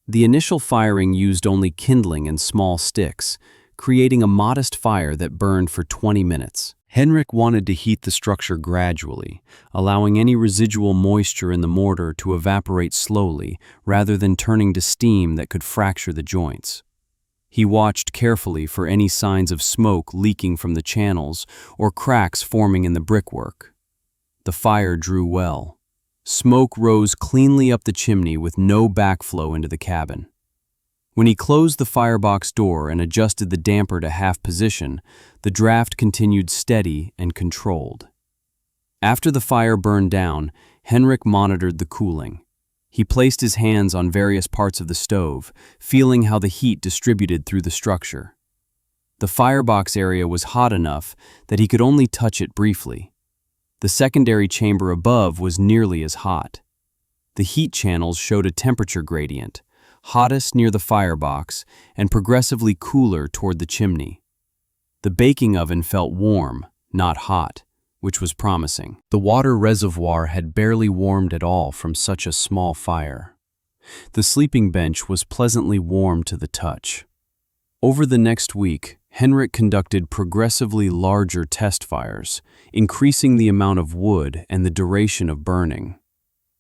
The initial firing used only kindling and small sticks, creating a modest fire that burned for 20 minutes. Henrik wanted to heat the structure gradually, allowing any residual moisture in the mortar to evaporate slowly rather than turning to steam that could fracture the joints. He watched carefully for any signs of smoke leaking from the channels or cracks forming in the brickwork. The fire drew well. Smoke rose cleanly up the chimney with no backflow into the cabin. When he closed the firebox door and adjusted the damper to half position, the draft continued steady and controlled. After the fire burned down, Henrik monitored the cooling. He placed his hands on various parts of the stove, feeling how the heat distributed through the structure. The firebox area was hot enough that he could only touch it briefly. The secondary chamber above was nearly as hot. The heat channels showed a temperature gradient, hottest near the firebox and progressively cooler toward the chimney. The baking oven felt warm, not hot, which was promising. The water reservoir had barely warmed at all from such a small fire. The sleeping bench was pleasantly warm to the touch. Over the next week, Henrik conducted progressively larger test fires, increasing the amount of wood and the duration of burning.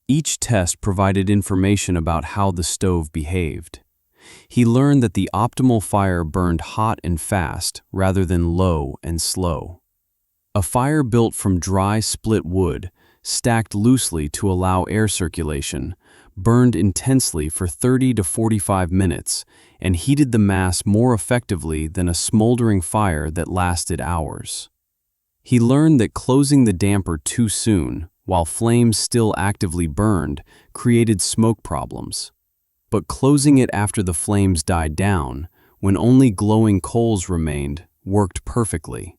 Each test provided information about how the stove behaved. He learned that the optimal fire burned hot and fast rather than low and slow. A fire built from dry split wood, stacked loosely to allow air circulation, burned intensely for 30 to 45 minutes and heated the mass more effectively than a smoldering fire that lasted hours. He learned that closing the damper too soon, while flames still actively burned, created smoke problems. But closing it after the flames died down, when only glowing coals remained, worked perfectly.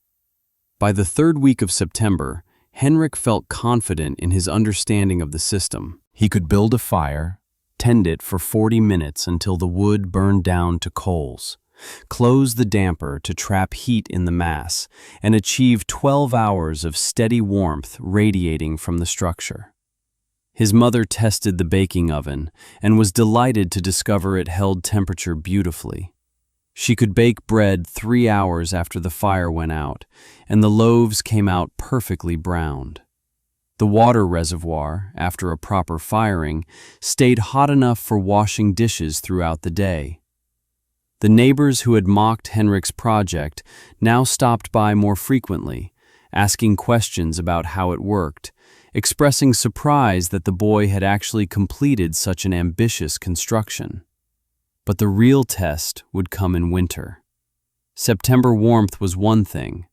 By the 3rd week of September, Henrik felt confident in his understanding of the system. He could build a fire, tend it for 40 minutes until the wood burned down to coals, close the damper to trap heat in the mass, and achieve 12 hours of steady warmth radiating from the structure. His mother tested the baking oven and was delighted to discover it held temperature beautifully. She could bake bread 3 hours after the fire went out, and the loaves came out perfectly browned. The water reservoir, after a proper firing, stayed hot enough for washing dishes throughout the day. The neighbors who had mocked Henrik's project now stopped by more frequently, asking questions about how it worked, expressing surprise that the boy had actually completed such an ambitious construction. But the real test would come in winter. September warmth was one thing.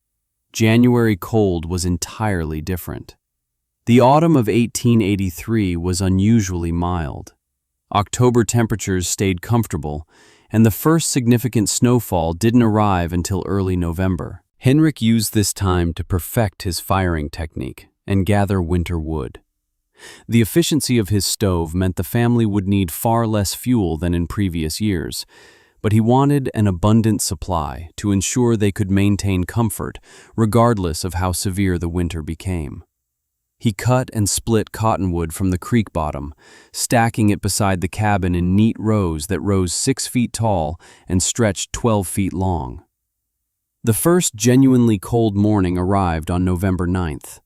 January cold was entirely different. The autumn of 1883 was unusually mild. October temperatures stayed comfortable, and the first significant snowfall didn't arrive until early November. Henrik used this time to perfect his firing technique and gather winter wood. The efficiency of his stove meant the family would need far less fuel than in previous years, but he wanted an abundant supply to ensure they could maintain comfort regardless of how severe the winter became. He cut and split cottonwood from the creek bottom, stacking it beside the cabin in neat rows that rose 6 feet tall and stretched 12 feet long. The first genuinely cold morning arrived on November 9th.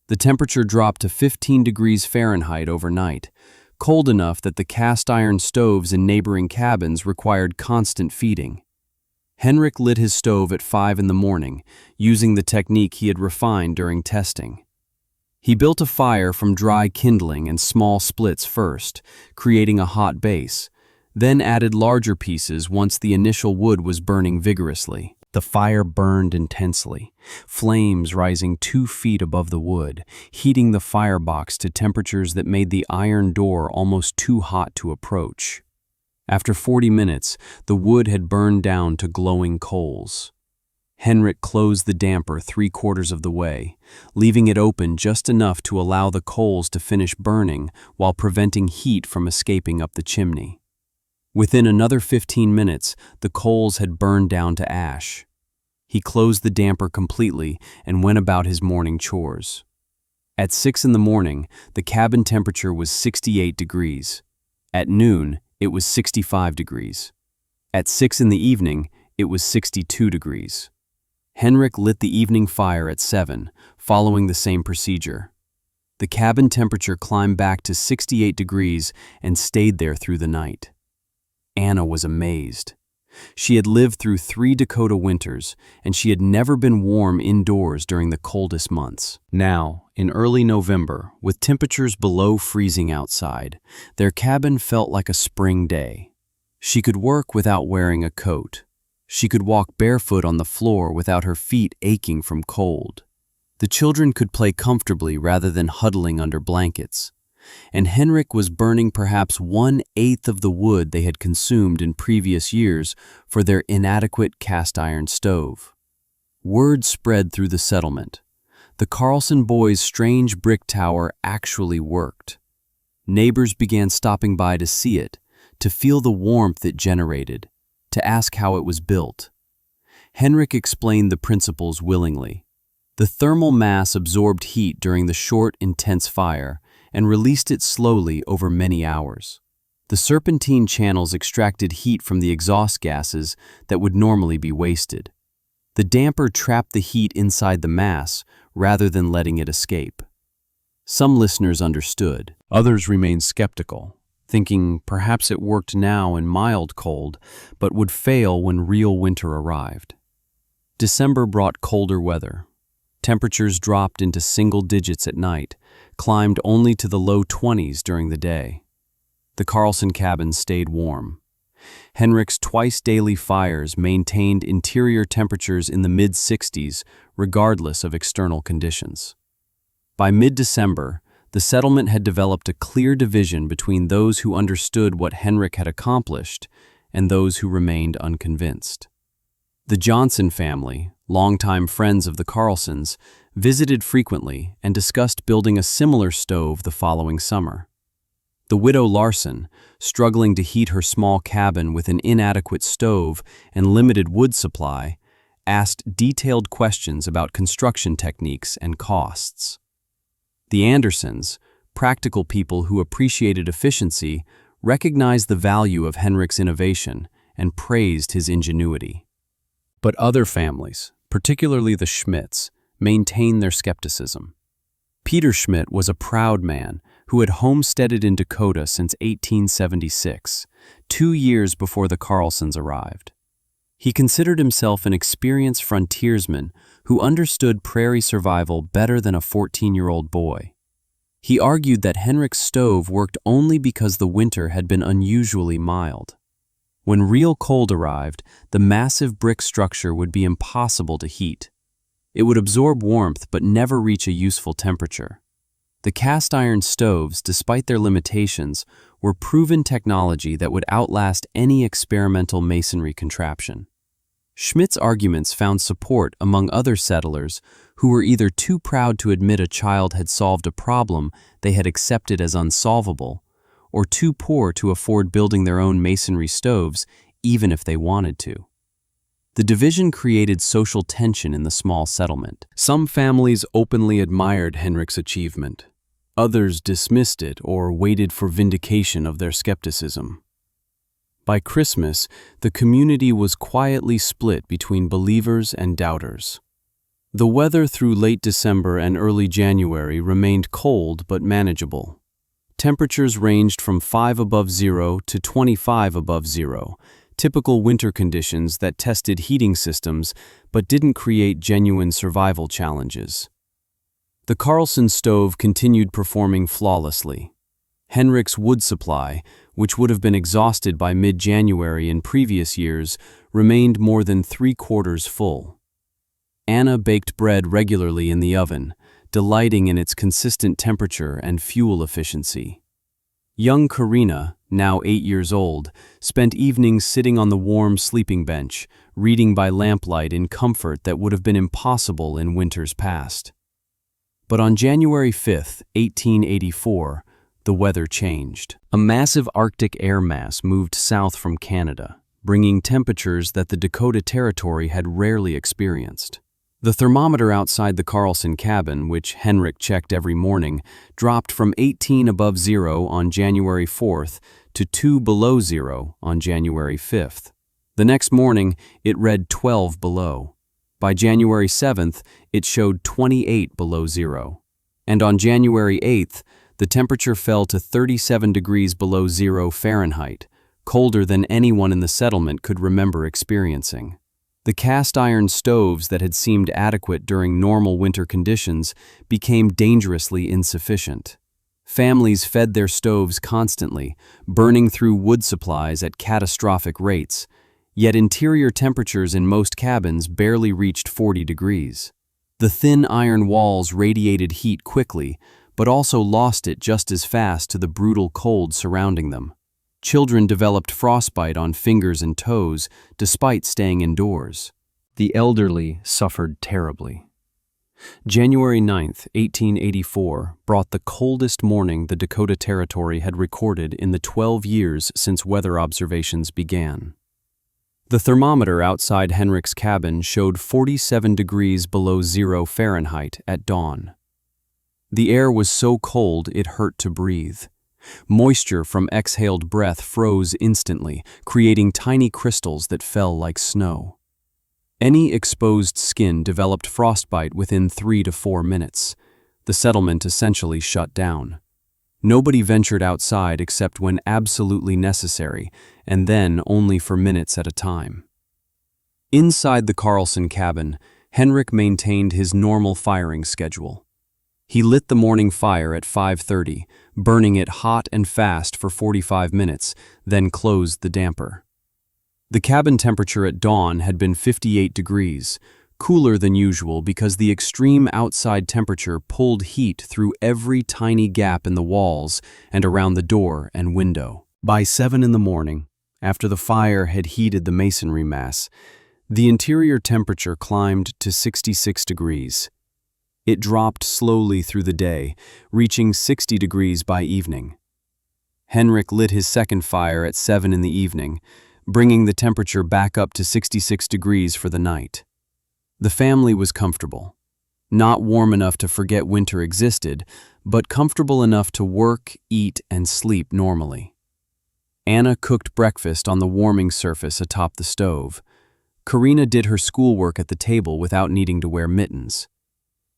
The temperature dropped to 15 degrees Fahrenheit overnight, cold enough that the cast iron stoves in neighboring cabins required constant feeding. Henrik lit his stove at 5 in the morning, using the technique he had refined during testing. He built a fire from dry kindling and small splits first, creating a hot base, then added larger pieces once the initial wood was burning vigorously. The fire burned intensely, flames rising 2 feet above the wood, heating the firebox to temperatures that made the iron door almost too hot to approach. After 40 minutes, the wood had burned down to glowing coals. Henrik closed the damper 3/4 of the way, leaving it open just enough to allow the coals to finish burning while preventing heat from escaping up the chimney. Within another 15 minutes, the coals had burned down to ash. He closed the damper completely and went about his morning chores. At 6 in the morning, the cabin temperature was 68 degrees. At noon, it was 65 degrees. At 6 in the evening, it was 62 degrees. Henrik lit the evening fire at 7, following the same procedure. The cabin temperature climbed back to 68 degrees and stayed there through the night. Anna was amazed. She had lived through 3 Dakota winters, and she had never been warm indoors during the coldest months. Now, in early November, with temperatures below freezing outside, their cabin felt like a spring day. She could work without wearing a coat. She could walk barefoot on the floor without her feet aching from cold. The children could play comfortably rather than huddling under blankets. And Henrik was burning perhaps 1/8 of the wood they had consumed in previous years for their inadequate cast iron stove. Word spread through the settlement. The Carlson boys' strange brick tower actually worked. Neighbors began stopping by to see it, to feel the warmth it generated, to ask how it was built. Henrik explained the principles willingly. The thermal mass absorbed heat during the short, intense fire and released it slowly over many hours. The serpentine channels extracted heat from the exhaust gases that would normally be wasted. The damper trapped the heat inside the mass rather than letting it escape. Some listeners understood. Others remained skeptical, thinking perhaps it worked now in mild cold, but would fail when real winter arrived. December brought colder weather. Temperatures dropped into single digits at night, climbed only to the low 20s during the day. The Carlson cabin stayed warm. Henrik's twice-daily fires maintained interior temperatures in the mid-60s regardless of external conditions. By mid-December, the settlement had developed a clear division between those who understood what Henrik had accomplished and those who remained unconvinced. The Johnson family, longtime friends of the Carlsons, visited frequently and discussed building a similar stove the following summer. The widow Larson, struggling to heat her small cabin with an inadequate stove and limited wood supply, asked detailed questions about construction techniques and costs. The Andersons, practical people who appreciated efficiency, recognized the value of Henrik's innovation and praised his ingenuity. But other families, particularly the Schmidts, maintained their skepticism. Peter Schmidt was a proud man who had homesteaded in Dakota since 1876, 2 years before the Carlsons arrived. He considered himself an experienced frontiersman who understood prairie survival better than a 14-year-old boy. He argued that Henrik's stove worked only because the winter had been unusually mild. When real cold arrived, the massive brick structure would be impossible to heat. It would absorb warmth but never reach a useful temperature. The cast iron stoves, despite their limitations, were proven technology that would outlast any experimental masonry contraption. Schmidt's arguments found support among other settlers who were either too proud to admit a child had solved a problem they had accepted as unsolvable, or too poor to afford building their own masonry stoves even if they wanted to. The division created social tension in the small settlement. Some families openly admired Henrik's achievement. Others dismissed it or waited for vindication of their skepticism. By Christmas, the community was quietly split between believers and doubters. The weather through late December and early January remained cold but manageable. Temperatures ranged from 5 above zero to 25 above zero, typical winter conditions that tested heating systems but didn't create genuine survival challenges. The Carlson stove continued performing flawlessly. Henrik's wood supply, which would have been exhausted by mid-January in previous years, remained more than 3/4 full. Anna baked bread regularly in the oven, delighting in its consistent temperature and fuel efficiency. Young Karina, now 8 years old, spent evenings sitting on the warm sleeping bench, reading by lamplight in comfort that would have been impossible in winters past. But on January 5, 1884, the weather changed. A massive Arctic air mass moved south from Canada, bringing temperatures that the Dakota Territory had rarely experienced. The thermometer outside the Carlson cabin, which Henrik checked every morning, dropped from 18 above zero on January 4th to 2 below zero on January 5th. The next morning, it read 12 below. By January 7th, it showed 28 below zero. And on January 8th, the temperature fell to 37 degrees below zero Fahrenheit, colder than anyone in the settlement could remember experiencing. The cast iron stoves that had seemed adequate during normal winter conditions became dangerously insufficient. Families fed their stoves constantly, burning through wood supplies at catastrophic rates, yet interior temperatures in most cabins barely reached 40 degrees. The thin iron walls radiated heat quickly, but also lost it just as fast to the brutal cold surrounding them. Children developed frostbite on fingers and toes despite staying indoors. The elderly suffered terribly. January 9, 1884, brought the coldest morning the Dakota Territory had recorded in the 12 years since weather observations began. The thermometer outside Henrik's cabin showed 47 degrees below zero Fahrenheit at dawn. The air was so cold it hurt to breathe. Moisture from exhaled breath froze instantly, creating tiny crystals that fell like snow. Any exposed skin developed frostbite within 3 to 4 minutes. The settlement essentially shut down. Nobody ventured outside except when absolutely necessary, and then only for minutes at a time. Inside the Carlson cabin, Henrik maintained his normal firing schedule. He lit the morning fire at 5:30, burning it hot and fast for 45 minutes, then closed the damper. The cabin temperature at dawn had been 58 degrees, cooler than usual because the extreme outside temperature pulled heat through every tiny gap in the walls and around the door and window. By 7 in the morning, after the fire had heated the masonry mass, the interior temperature climbed to 66 degrees. It dropped slowly through the day, reaching 60 degrees by evening. Henrik lit his second fire at 7 in the evening, bringing the temperature back up to 66 degrees for the night. The family was comfortable. Not warm enough to forget winter existed, but comfortable enough to work, eat, and sleep normally. Anna cooked breakfast on the warming surface atop the stove. Karina did her schoolwork at the table without needing to wear mittens.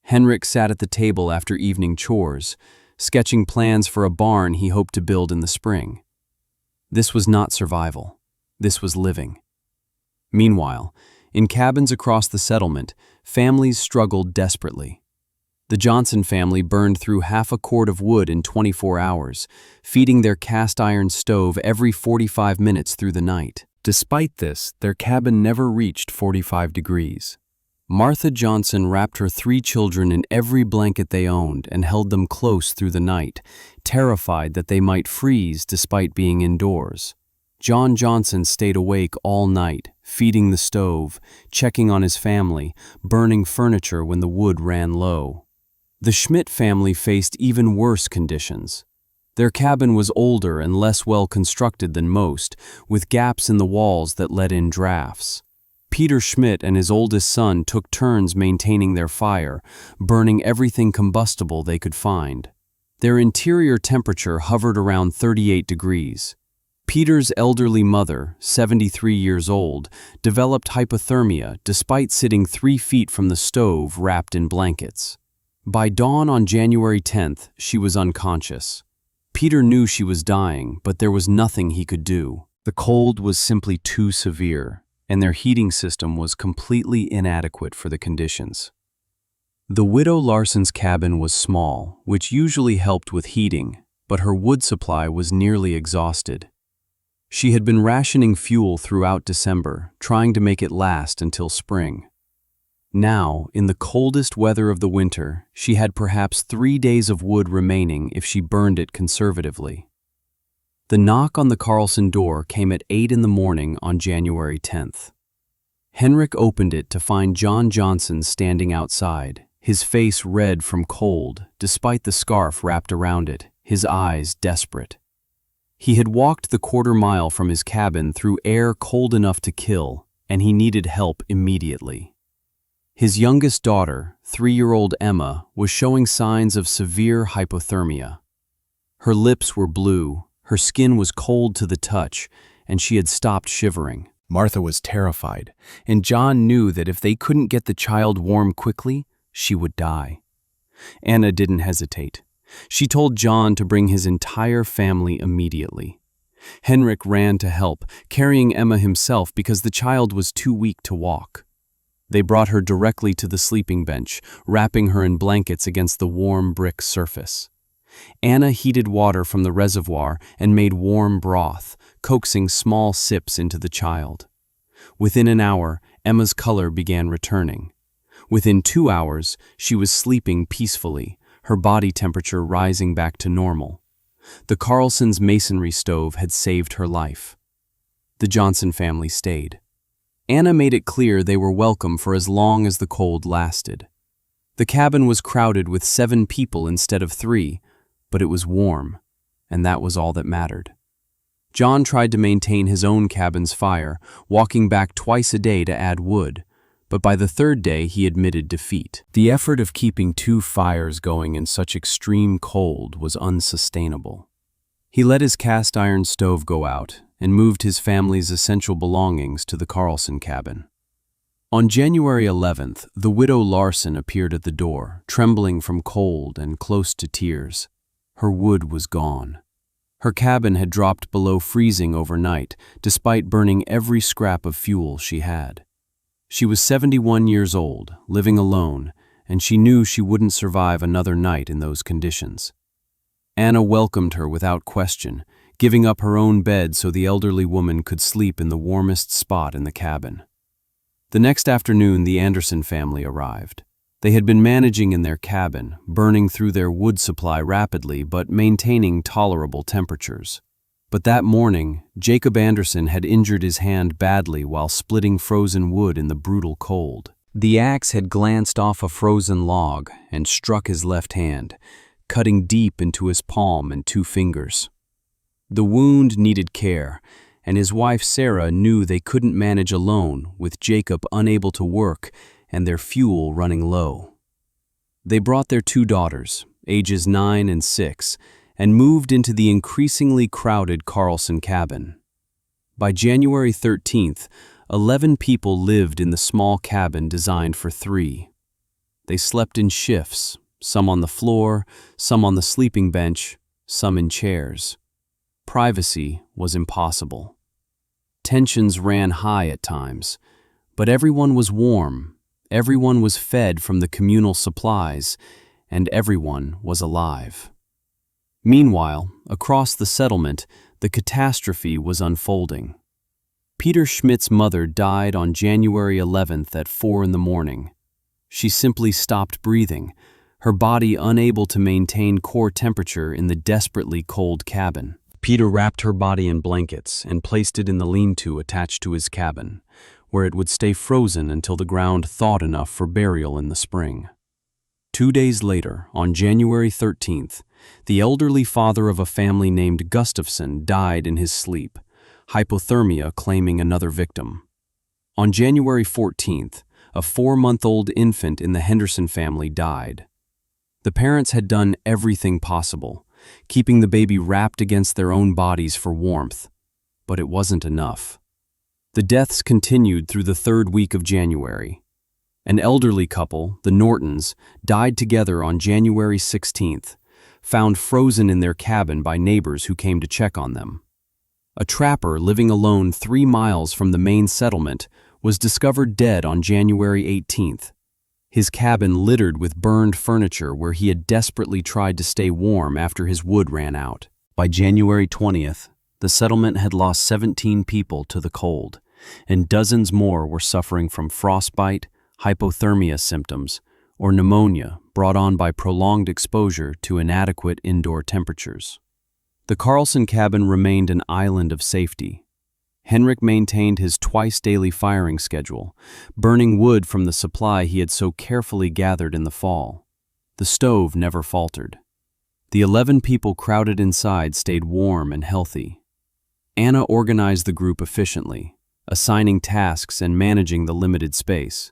Henrik sat at the table after evening chores, sketching plans for a barn he hoped to build in the spring. This was not survival. This was living. Meanwhile, in cabins across the settlement, families struggled desperately. The Johnson family burned through half a cord of wood in 24 hours, feeding their cast-iron stove every 45 minutes through the night. Despite this, their cabin never reached 45 degrees. Martha Johnson wrapped her 3 children in every blanket they owned and held them close through the night, terrified that they might freeze despite being indoors. John Johnson stayed awake all night, feeding the stove, checking on his family, burning furniture when the wood ran low. The Schmidt family faced even worse conditions. Their cabin was older and less well constructed than most, with gaps in the walls that let in drafts. Peter Schmidt and his oldest son took turns maintaining their fire, burning everything combustible they could find. Their interior temperature hovered around 38 degrees. Peter's elderly mother, 73 years old, developed hypothermia despite sitting 3 feet from the stove wrapped in blankets. By dawn on January 10th, she was unconscious. Peter knew she was dying, but there was nothing he could do. The cold was simply too severe, and their heating system was completely inadequate for the conditions. The widow Larson's cabin was small, which usually helped with heating, but her wood supply was nearly exhausted. She had been rationing fuel throughout December, trying to make it last until spring. Now, in the coldest weather of the winter, she had perhaps 3 days of wood remaining if she burned it conservatively. The knock on the Carlson door came at 8 in the morning on January 10th. Henrik opened it to find John Johnson standing outside, his face red from cold, despite the scarf wrapped around it, his eyes desperate. He had walked the quarter-mile from his cabin through air cold enough to kill, and he needed help immediately. His youngest daughter, 3-year-old Emma, was showing signs of severe hypothermia. Her lips were blue, her skin was cold to the touch, and she had stopped shivering. Martha was terrified, and John knew that if they couldn't get the child warm quickly, she would die. Anna didn't hesitate. She told John to bring his entire family immediately. Henrik ran to help, carrying Emma himself because the child was too weak to walk. They brought her directly to the sleeping bench, wrapping her in blankets against the warm brick surface. Anna heated water from the reservoir and made warm broth, coaxing small sips into the child. Within an hour, Emma's color began returning. Within 2 hours, she was sleeping peacefully, her body temperature rising back to normal. The Carlsons' masonry stove had saved her life. The Johnson family stayed. Anna made it clear they were welcome for as long as the cold lasted. The cabin was crowded with 7 people instead of 3, but it was warm, and that was all that mattered. John tried to maintain his own cabin's fire, walking back twice a day to add wood, but by the 3rd day he admitted defeat. The effort of keeping 2 fires going in such extreme cold was unsustainable. He let his cast-iron stove go out and moved his family's essential belongings to the Carlson cabin. On January 11th, the widow Larson appeared at the door, trembling from cold and close to tears. Her wood was gone. Her cabin had dropped below freezing overnight, despite burning every scrap of fuel she had. She was 71 years old, living alone, and she knew she wouldn't survive another night in those conditions. Anna welcomed her without question, giving up her own bed so the elderly woman could sleep in the warmest spot in the cabin. The next afternoon, the Anderson family arrived. They had been managing in their cabin, burning through their wood supply rapidly but maintaining tolerable temperatures. But that morning, Jacob Anderson had injured his hand badly while splitting frozen wood in the brutal cold. The axe had glanced off a frozen log and struck his left hand, cutting deep into his palm and 2 fingers. The wound needed care, and his wife Sarah knew they couldn't manage alone, with Jacob unable to work and their fuel running low. They brought their 2 daughters, ages 9 and 6, and moved into the increasingly crowded Carlson cabin. By January 13th, 11 people lived in the small cabin designed for 3. They slept in shifts, some on the floor, some on the sleeping bench, some in chairs. Privacy was impossible. Tensions ran high at times, but everyone was warm, everyone was fed from the communal supplies, and everyone was alive. Meanwhile, across the settlement, the catastrophe was unfolding. Peter Schmidt's mother died on January 11th at 4 a.m. She simply stopped breathing, her body unable to maintain core temperature in the desperately cold cabin. Peter wrapped her body in blankets and placed it in the lean-to attached to his cabin, where it would stay frozen until the ground thawed enough for burial in the spring. 2 days later, on January 13th, the elderly father of a family named Gustafson died in his sleep, hypothermia claiming another victim. On January 14th, a 4-month-old infant in the Henderson family died. The parents had done everything possible, keeping the baby wrapped against their own bodies for warmth, but it wasn't enough. The deaths continued through the 3rd week of January. An elderly couple, the Nortons, died together on January 16th, found frozen in their cabin by neighbors who came to check on them. A trapper living alone 3 miles from the main settlement was discovered dead on January 18th. His cabin littered with burned furniture where he had desperately tried to stay warm after his wood ran out. By January 20th, the settlement had lost 17 people to the cold, and dozens more were suffering from frostbite, hypothermia symptoms, or pneumonia brought on by prolonged exposure to inadequate indoor temperatures. The Carlson cabin remained an island of safety. Henrik maintained his twice-daily firing schedule, burning wood from the supply he had so carefully gathered in the fall. The stove never faltered. The 11 people crowded inside stayed warm and healthy. Anna organized the group efficiently, assigning tasks and managing the limited space.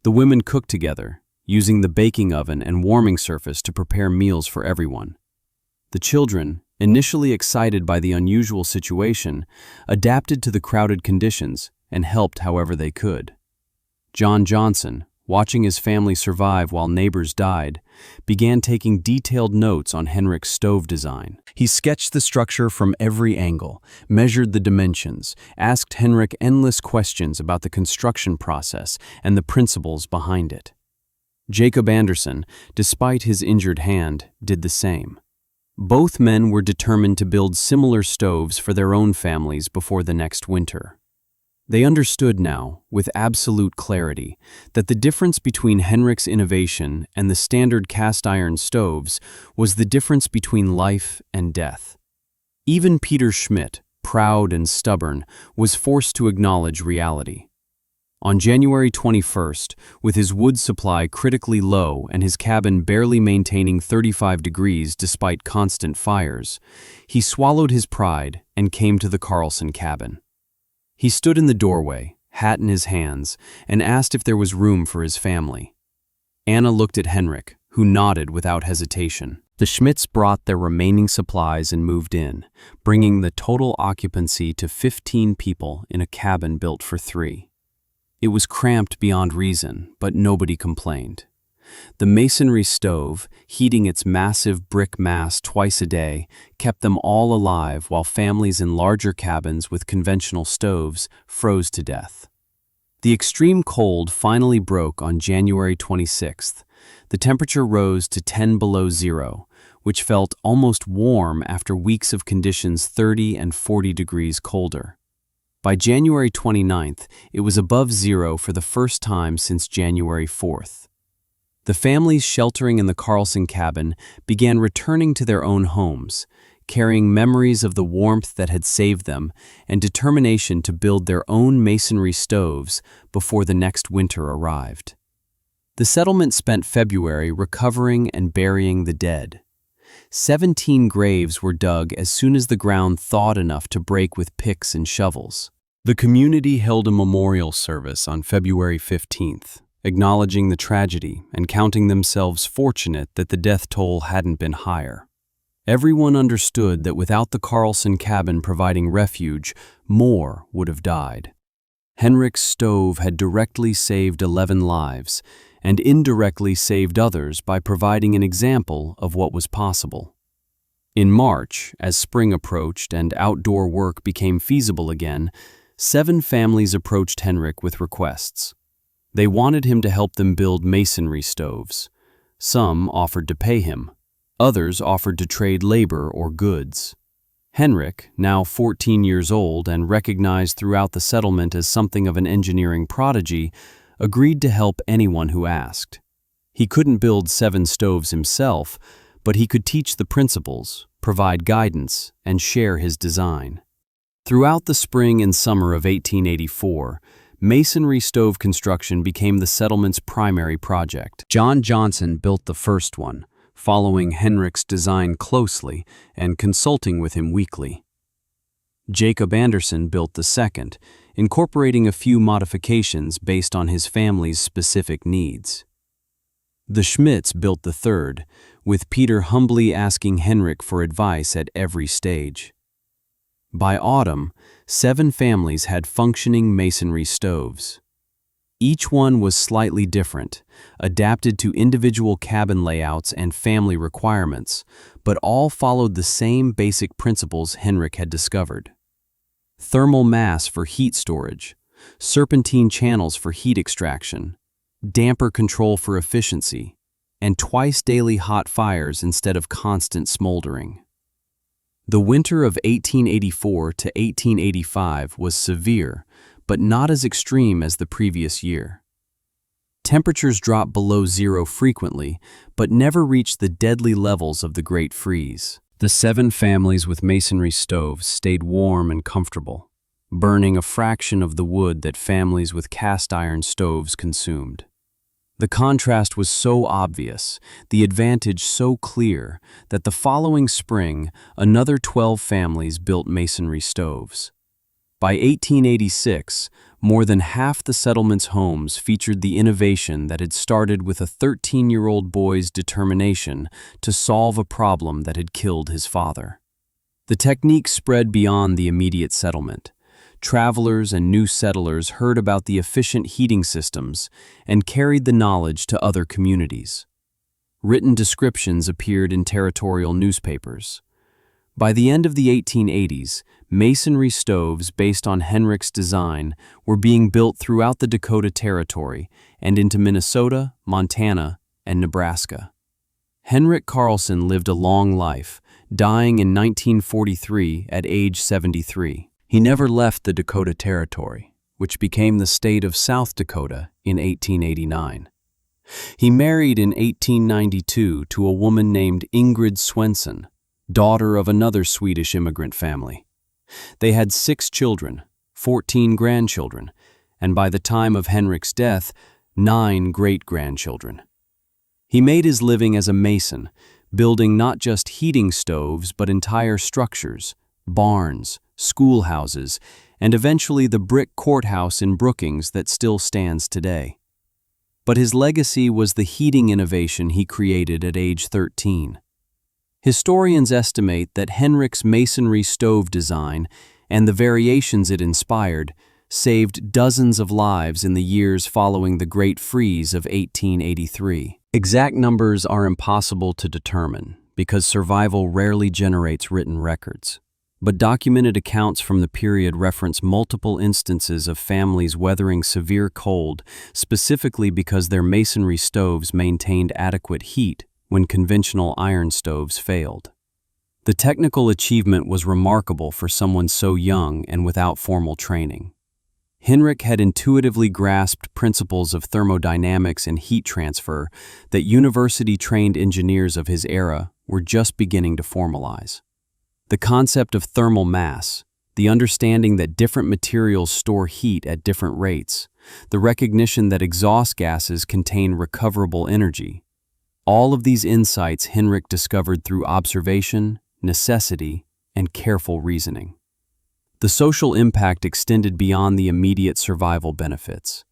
The women cooked together, using the baking oven and warming surface to prepare meals for everyone. The children, initially excited by the unusual situation, adapted to the crowded conditions and helped however they could. John Johnson, watching his family survive while neighbors died, began taking detailed notes on Henrik's stove design. He sketched the structure from every angle, measured the dimensions, asked Henrik endless questions about the construction process and the principles behind it. Jacob Anderson, despite his injured hand, did the same. Both men were determined to build similar stoves for their own families before the next winter. They understood now, with absolute clarity, that the difference between Henrik's innovation and the standard cast-iron stoves was the difference between life and death. Even Peter Schmidt, proud and stubborn, was forced to acknowledge reality. On January 21st, with his wood supply critically low and his cabin barely maintaining 35 degrees despite constant fires, he swallowed his pride and came to the Carlson cabin. He stood in the doorway, hat in his hands, and asked if there was room for his family. Anna looked at Henrik, who nodded without hesitation. The Schmidts brought their remaining supplies and moved in, bringing the total occupancy to 15 people in a cabin built for 3. It was cramped beyond reason, but nobody complained. The masonry stove, heating its massive brick mass twice a day, kept them all alive while families in larger cabins with conventional stoves froze to death. The extreme cold finally broke on January 26th. The temperature rose to 10 below zero, which felt almost warm after weeks of conditions 30 and 40 degrees colder. By January 29th, it was above zero for the first time since January 4th. The families sheltering in the Carlson cabin began returning to their own homes, carrying memories of the warmth that had saved them and determination to build their own masonry stoves before the next winter arrived. The settlement spent February recovering and burying the dead. 17 graves were dug as soon as the ground thawed enough to break with picks and shovels. The community held a memorial service on February 15th, acknowledging the tragedy and counting themselves fortunate that the death toll hadn't been higher. Everyone understood that without the Carlson cabin providing refuge, more would have died. Henrik's stove had directly saved 11 lives and indirectly saved others by providing an example of what was possible. In March, as spring approached and outdoor work became feasible again, 7 families approached Henrik with requests. They wanted him to help them build masonry stoves. Some offered to pay him. Others offered to trade labor or goods. Henrik, now 14 years old and recognized throughout the settlement as something of an engineering prodigy, agreed to help anyone who asked. He couldn't build 7 stoves himself, but he could teach the principles, provide guidance, and share his design. Throughout the spring and summer of 1884, masonry stove construction became the settlement's primary project. John Johnson built the first one, following Henrik's design closely and consulting with him weekly. Jacob Anderson built the second, incorporating a few modifications based on his family's specific needs. The Schmidts built the third, with Peter humbly asking Henrik for advice at every stage. By autumn, 7 families had functioning masonry stoves. Each one was slightly different, adapted to individual cabin layouts and family requirements, but all followed the same basic principles Henrik had discovered. Thermal mass for heat storage, serpentine channels for heat extraction, damper control for efficiency, and twice-daily hot fires instead of constant smoldering. The winter of 1884 to 1885 was severe, but not as extreme as the previous year. Temperatures dropped below zero frequently, but never reached the deadly levels of the Great Freeze. The 7 families with masonry stoves stayed warm and comfortable, burning a fraction of the wood that families with cast iron stoves consumed. The contrast was so obvious, the advantage so clear, that the following spring, another 12 families built masonry stoves. By 1886, more than half the settlement's homes featured the innovation that had started with a 13-year-old boy's determination to solve a problem that had killed his father. The technique spread beyond the immediate settlement. Travelers and new settlers heard about the efficient heating systems and carried the knowledge to other communities. Written descriptions appeared in territorial newspapers. By the end of the 1880s, masonry stoves based on Henrik's design were being built throughout the Dakota Territory and into Minnesota, Montana, and Nebraska. Henrik Carlson lived a long life, dying in 1943 at age 73. He never left the Dakota Territory, which became the state of South Dakota in 1889. He married in 1892 to a woman named Ingrid Swenson, daughter of another Swedish immigrant family. They had 6 children, 14 grandchildren, and by the time of Henrik's death, 9 great-grandchildren. He made his living as a mason, building not just heating stoves but entire structures, barns, schoolhouses, and eventually the brick courthouse in Brookings that still stands today. But his legacy was the heating innovation he created at age 13. Historians estimate that Henrik's masonry stove design and the variations it inspired saved dozens of lives in the years following the Great Freeze of 1883. Exact numbers are impossible to determine because survival rarely generates written records. But documented accounts from the period reference multiple instances of families weathering severe cold, specifically because their masonry stoves maintained adequate heat when conventional iron stoves failed. The technical achievement was remarkable for someone so young and without formal training. Henrik had intuitively grasped principles of thermodynamics and heat transfer that university-trained engineers of his era were just beginning to formalize. The concept of thermal mass, the understanding that different materials store heat at different rates, the recognition that exhaust gases contain recoverable energy. All of these insights Henrik discovered through observation, necessity, and careful reasoning. The social impact extended beyond the immediate survival benefits.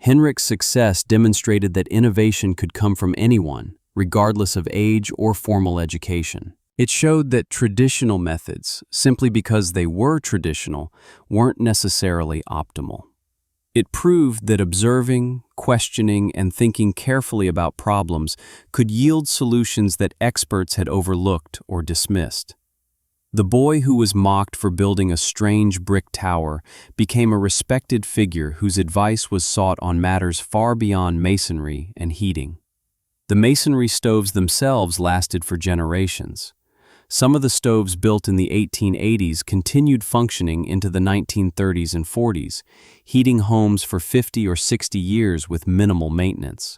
Henrik's success demonstrated that innovation could come from anyone, regardless of age or formal education. It showed that traditional methods, simply because they were traditional, weren't necessarily optimal. It proved that observing, questioning, and thinking carefully about problems could yield solutions that experts had overlooked or dismissed. The boy who was mocked for building a strange brick tower became a respected figure whose advice was sought on matters far beyond masonry and heating. The masonry stoves themselves lasted for generations. Some of the stoves built in the 1880s continued functioning into the 1930s and 40s, heating homes for 50 or 60 years with minimal maintenance.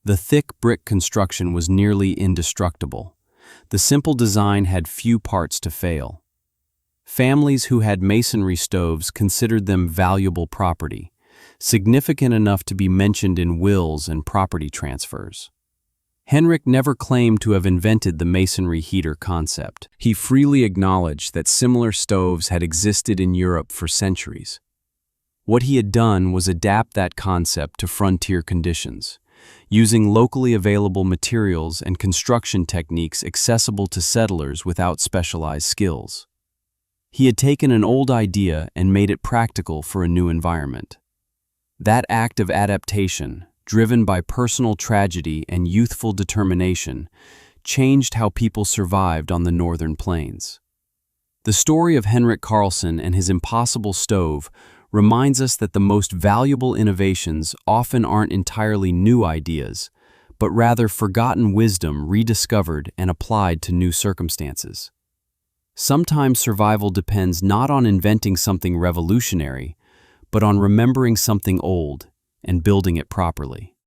The thick brick construction was nearly indestructible. The simple design had few parts to fail. Families who had masonry stoves considered them valuable property, significant enough to be mentioned in wills and property transfers. Henrik never claimed to have invented the masonry heater concept. He freely acknowledged that similar stoves had existed in Europe for centuries. What he had done was adapt that concept to frontier conditions, using locally available materials and construction techniques accessible to settlers without specialized skills. He had taken an old idea and made it practical for a new environment. That act of adaptation, driven by personal tragedy and youthful determination, changed how people survived on the northern plains. The story of Henrik Karlsson and his impossible stove reminds us that the most valuable innovations often aren't entirely new ideas, but rather forgotten wisdom rediscovered and applied to new circumstances. Sometimes survival depends not on inventing something revolutionary, but on remembering something old and building it properly.